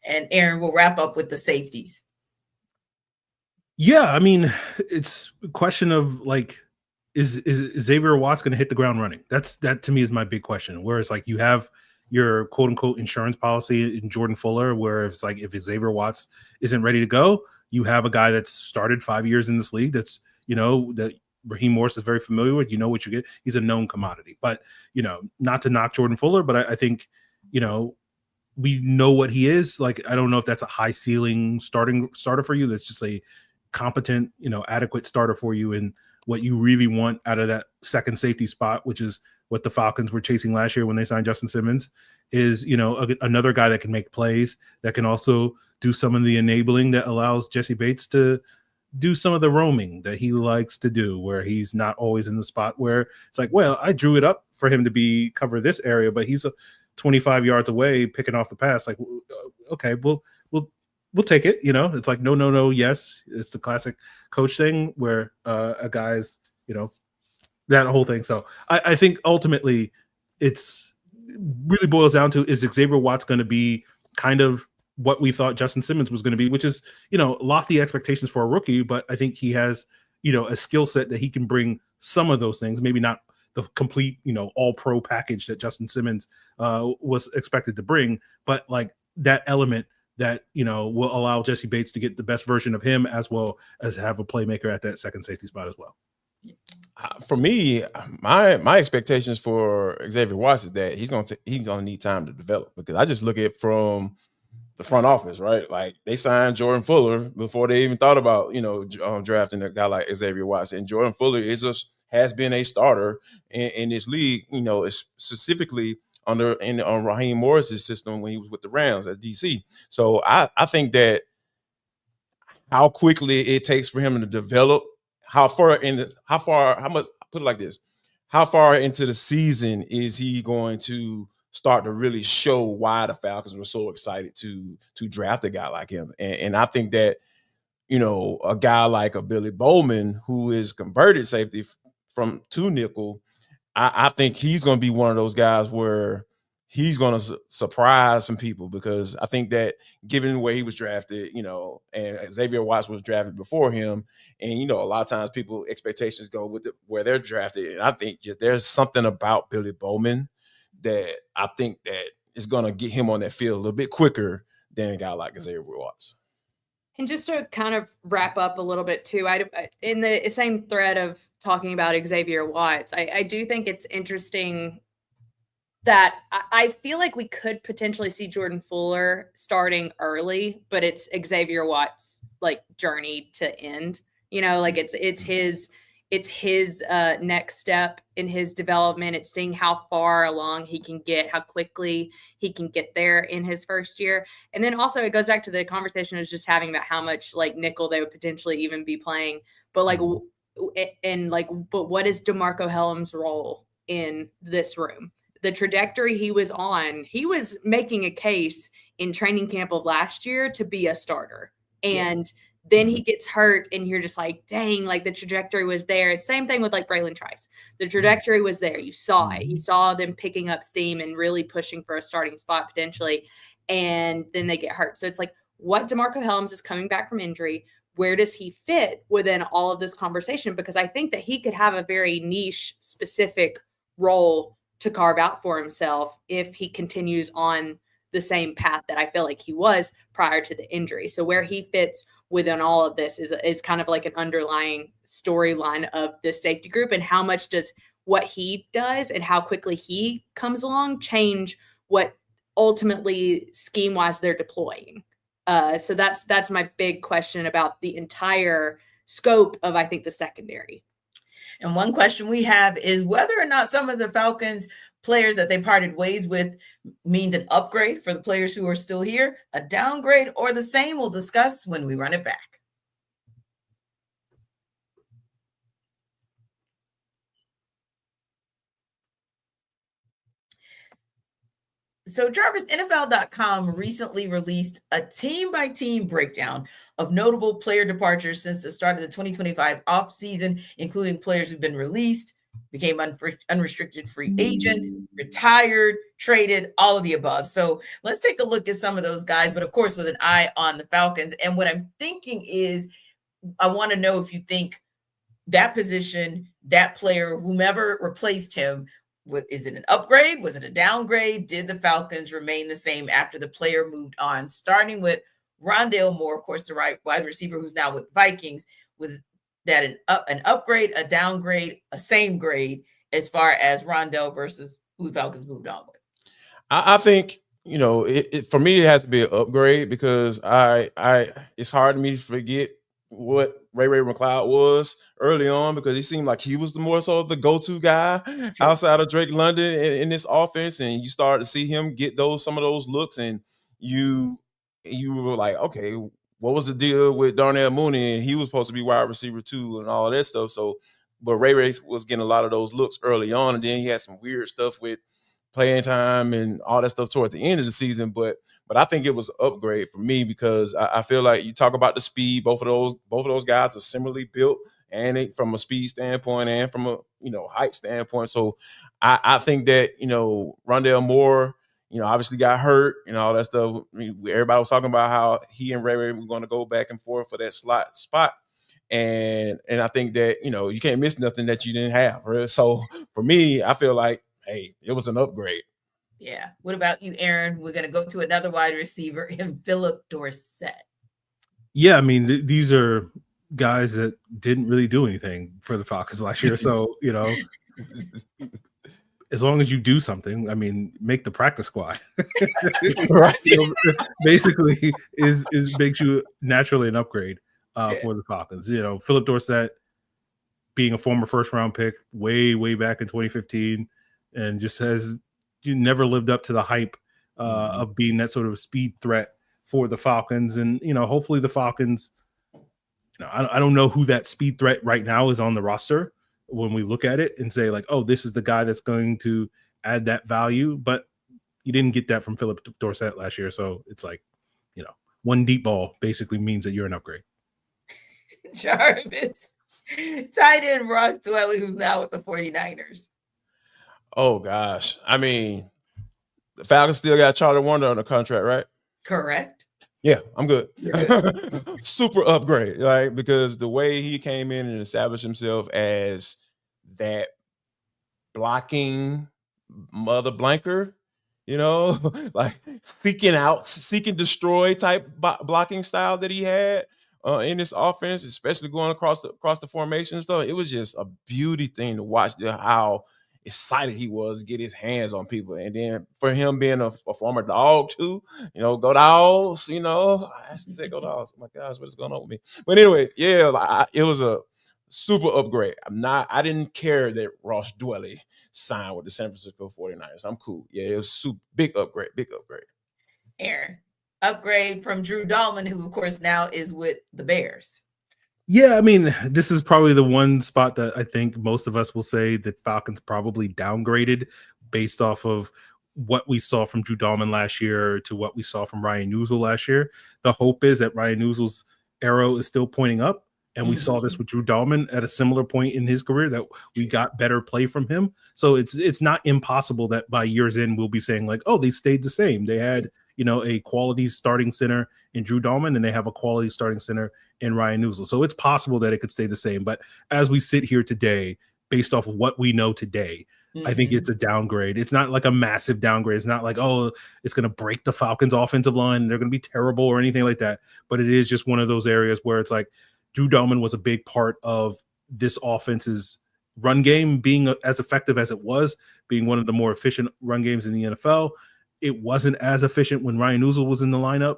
And Aaron, we'll wrap up with the safeties. Yeah, I mean, it's a question of like, is Xavier Watts going to hit the ground running? That to me is my big question. Whereas like you have your quote unquote insurance policy in Jordan Fuller, where it's like if Xavier Watts isn't ready to go, you have a guy that's started 5 years in this league that's, that Raheem Morris is very familiar with. You know what you get. He's a known commodity. But, not to knock Jordan Fuller, but I think, we know what he is. Like, I don't know if that's a high ceiling starter for you. That's just a competent, adequate starter for you and what you really want out of that second safety spot, which is what the Falcons were chasing last year when they signed Justin Simmons, is, another guy that can make plays, that can also do some of the enabling that allows Jesse Bates to do some of the roaming that he likes to do, where he's not always in the spot where it's like, well, I drew it up for him to cover this area, but he's 25 yards away picking off the pass. Like, okay, we'll take it. It's like, no, yes. It's the classic coach thing where a guy's, that whole thing. So I think ultimately it's really boils down to, is Xavier Watts going to be kind of what we thought Justin Simmons was going to be, which is, lofty expectations for a rookie, but I think he has, a skill set that he can bring some of those things, maybe not the complete, all pro package that Justin Simmons was expected to bring, but like that element that, will allow Jesse Bates to get the best version of him, as well as have a playmaker at that second safety spot as well. For me, my expectations for Xavier Watts is that he's gonna need time to develop, because I just look at from the front office, right? Like, they signed Jordan Fuller before they even thought about drafting a guy like Xavier Watts, and Jordan Fuller has been a starter in this league, specifically on Raheem Morris's system when he was with the Rams at DC. So I think that how quickly it takes for him to develop, how far put it like this, how far into the season is he going to start to really show why the Falcons were so excited to draft a guy like him? And I think that, a guy like a Billy Bowman, who is converted safety from to nickel, I think he's going to be one of those guys where he's going to surprise some people, because I think that given where he was drafted, and Xavier Watts was drafted before him, and, a lot of times people expectations go with where they're drafted. And I think there's something about Billy Bowman that I think that is going to get him on that field a little bit quicker than a guy like Xavier Watts. And just to kind of wrap up a little bit too, in the same thread of talking about Xavier Watts, I do think it's interesting that I feel like we could potentially see Jordan Fuller starting early, but it's Xavier Watts' journey to end. It's his next step in his development. It's seeing how far along he can get, how quickly he can get there in his first year. And then also it goes back to the conversation I was just having about how much nickel they would potentially even be playing. But but what is DeMarco Hellum's role in this room? The trajectory he was on, he was making a case in training camp of last year to be a starter. And then he gets hurt, and you're just like, dang, the trajectory was there. It's same thing with Braylon Trice. The trajectory was there. You saw it. You saw them picking up steam and really pushing for a starting spot potentially. And then they get hurt. So it's what DeMarco Hellums is coming back from injury. Where does he fit within all of this conversation? Because I think that he could have a very niche, specific role to carve out for himself if he continues on the same path that I feel like he was prior to the injury. So where he fits within all of this is kind of an underlying storyline of this safety group, and how much does what he does and how quickly he comes along change what ultimately scheme-wise they're deploying. So that's my big question about the entire scope of, I think, the secondary. And one question we have is whether or not some of the Falcons players that they parted ways with means an upgrade for the players who are still here, a downgrade, or the same. We'll discuss when we run it back. So Jarvis, NFL.com recently released a team-by-team breakdown of notable player departures since the start of the 2025 offseason, including players who've been released, became unrestricted free agents, retired, traded, all of the above. So let's take a look at some of those guys, but of course with an eye on the Falcons. And what I'm thinking is, I want to know if you think that position, that player, whomever replaced him, is it an upgrade? Was it a downgrade? Did the Falcons remain the same after the player moved on? Starting with Rondale Moore, of course, the right wide receiver who's now with Vikings. Was that an upgrade, a downgrade, a same grade as far as Rondale versus who the Falcons moved on with? I think, for me, it has to be an upgrade, because it's hard for me to forget what Ray McLeod was early on, because he seemed like he was the more so the go-to guy outside of Drake London in this offense, and you started to see him get some of those looks, and you were like, okay, what was the deal with Darnell Mooney? And he was supposed to be wide receiver too, and all that stuff. So, but Ray was getting a lot of those looks early on, and then he had some weird stuff with playing time and all that stuff towards the end of the season. But I think it was an upgrade for me, because I feel like you talk about the speed. Both of those guys are similarly built, and from a speed standpoint and from a height standpoint. So I think that Rondale Moore, obviously got hurt and all that stuff. Everybody was talking about how he and Ray were going to go back and forth for that slot spot. And I think that, you can't miss nothing that you didn't have. Right? So for me, I feel like, hey, it was an upgrade. Yeah. What about you, Aaron? We're going to go to another wide receiver in Philip Dorsett. Yeah, I mean, these are guys that didn't really do anything for the Falcons last year. So, as long as you do something, I mean, make the practice squad. Right. Basically is makes you naturally an upgrade for the Falcons. Philip Dorsett being a former first-round pick way back in 2015, and just you never lived up to the hype of being that sort of speed threat for the Falcons. And hopefully the Falcons. I don't know who that speed threat right now is on the roster when we look at it and say like, oh, this is the guy that's going to add that value. But you didn't get that from Philip Dorsett last year. So it's like, one deep ball basically means that you're an upgrade. Jarvis, tight end Ross Dwelley, who's now with the 49ers. Oh, gosh. I mean, the Falcons still got Charlie Wonder on the contract, right? Correct. Yeah, I'm good. Super upgrade, right? Because the way he came in and established himself as that blocking mother blanker, like seeking destroy type blocking style that he had in this offense, especially going across the formation and stuff. It was just a beauty thing to watch how excited he was to get his hands on people. And then for him being a former dog too, go Dogs, I should say go Dogs. Oh my gosh, what is going on with me? But anyway, yeah, it was a super upgrade. I didn't care that Ross Dwelley signed with the San Francisco 49ers. I'm cool. Yeah, it was big upgrade. Aaron, upgrade from Drew Dalman, who of course now is with the Bears. Yeah, I mean, this is probably the one spot that I think most of us will say that Falcons probably downgraded based off of what we saw from Drew Dalman last year to what we saw from Ryan Newsel last year. The hope is that Ryan Newsel's arrow is still pointing up. And we saw this with Drew Dalman at a similar point in his career that we got better play from him. So it's not impossible that by year's end we'll be saying like, oh, they stayed the same. They had, a quality starting center in Drew Dalman, and they have a quality starting center in Ryan Newsel. So it's possible that it could stay the same. But as we sit here today, based off of what we know today, I think it's a downgrade. It's not like a massive downgrade. It's not like, oh, it's going to break the Falcons offensive line. They're going to be terrible or anything like that. But it is just one of those areas where it's like, Drew Dalman was a big part of this offense's run game being as effective as it was, being one of the more efficient run games in the NFL. It wasn't as efficient when Ryan Newsel was in the lineup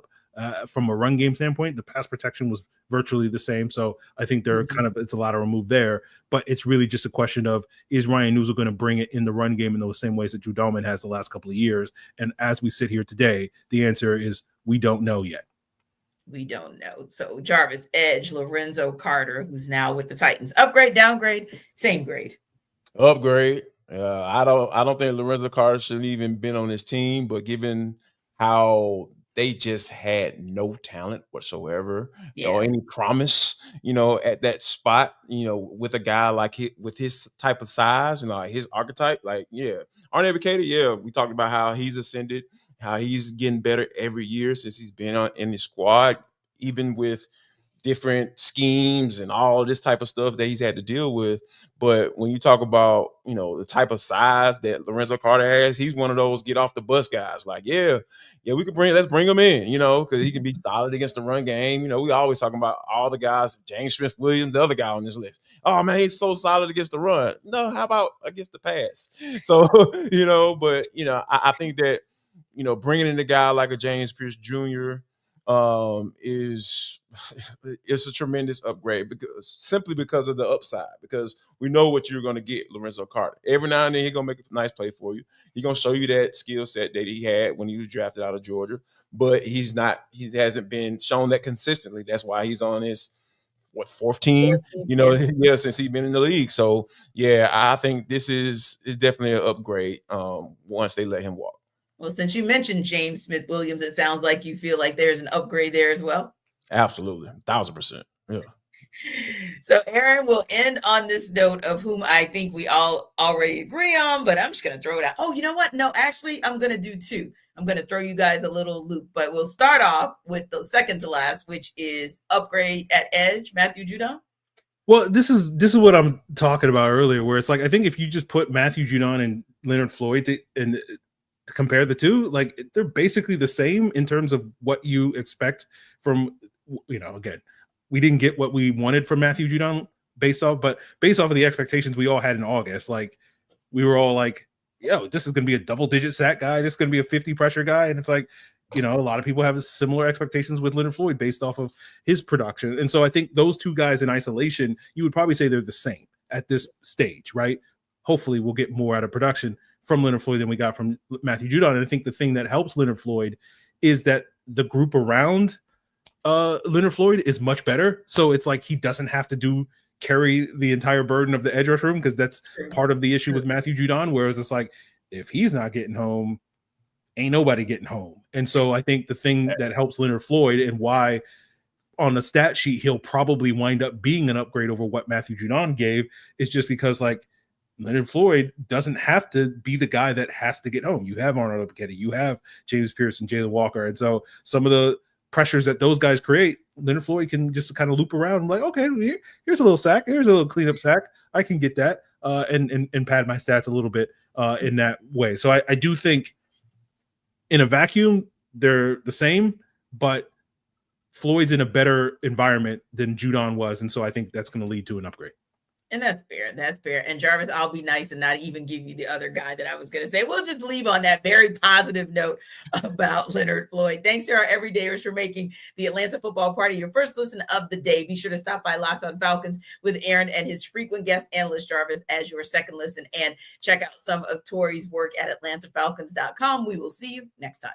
from a run game standpoint. The pass protection was virtually the same. So I think it's a lot of remove there, but it's really just a question of, is Ryan Newsel going to bring it in the run game in those same ways that Drew Dalman has the last couple of years? And as we sit here today, the answer is we don't know yet. We don't know. So Jarvis, edge, Lorenzo Carter, who's now with the Titans. Upgrade, downgrade, same grade. Upgrade. I don't think Lorenzo Carter should have even been on this team, but given how they just had no talent whatsoever, or any promise, at that spot, with a guy like with his type of size, his archetype, Arnie Bukater, we talked about how he's ascended, how he's getting better every year since he's been in the squad, even with different schemes and all this type of stuff that he's had to deal with. But when you talk about, the type of size that Lorenzo Carter has, he's one of those get off the bus guys. Like, let's bring him in, because he can be solid against the run game. We always talking about all the guys, James Smith-Williams, the other guy on this list. Oh man, he's so solid against the run. No, how about against the pass? So, I think that, bringing in a guy like a James Pierce Jr. Is a tremendous upgrade because of the upside, because we know what you're going to get, Lorenzo Carter. Every now and then he's going to make a nice play for you. He's going to show you that skill set that he had when he was drafted out of Georgia, but he hasn't been shown that consistently. That's why he's on his fourth team, since he's been in the league. So I think this is definitely an upgrade once they let him walk. Well, since you mentioned James Smith-Williams, it sounds like you feel like there's an upgrade there as well. Absolutely. 1,000%. Yeah. So Aaron, will end on this note of whom I think we all already agree on, but I'm just going to throw it out. Oh, you know what? No, actually, I'm going to do two. I'm going to throw you guys a little loop, but we'll start off with the second to last, which is upgrade at edge, Matthew Judon. Well, this is what I'm talking about earlier, where it's like, I think if you just put Matthew Judon and Leonard Floyd to compare the two, like they're basically the same in terms of what you expect from, again, we didn't get what we wanted from Matthew Judon based off of the expectations we all had in August. Like, we were all like, yo, this is going to be a double-digit sack guy. This is going to be a 50 pressure guy. And it's like, you know, a lot of people have similar expectations with Leonard Floyd based off of his production. And so I think those two guys in isolation, you would probably say they're the same at this stage, right? Hopefully we'll get more out of production from Leonard Floyd than we got from Matthew Judon. And I think the thing that helps Leonard Floyd is that the group around Leonard Floyd is much better. So it's like he doesn't have to carry the entire burden of the edge rush room, because that's part of the issue with Matthew Judon, whereas it's like, if he's not getting home, ain't nobody getting home. And so I think the thing that helps Leonard Floyd, and why on the stat sheet he'll probably wind up being an upgrade over what Matthew Judon gave, is just because like Leonard Floyd doesn't have to be the guy that has to get home. You have Arnold Ebiketie, you have James Pearson, Jalen Walker. And so some of the pressures that those guys create, Leonard Floyd can just kind of loop around and like, okay, here's a little sack, here's a little cleanup sack. I can get that and pad my stats a little bit in that way. So I do think in a vacuum, they're the same, but Floyd's in a better environment than Judon was. And so I think that's going to lead to an upgrade. And that's fair. That's fair. And Jarvis, I'll be nice and not even give you the other guy that I was going to say. We'll just leave on that very positive note about Leonard Floyd. Thanks to our everydayers for making the Atlanta Football Party your first listen of the day. Be sure to stop by Locked On Falcons with Aaron and his frequent guest analyst Jarvis as your second listen, and check out some of Tori's work at AtlantaFalcons.com. We will see you next time.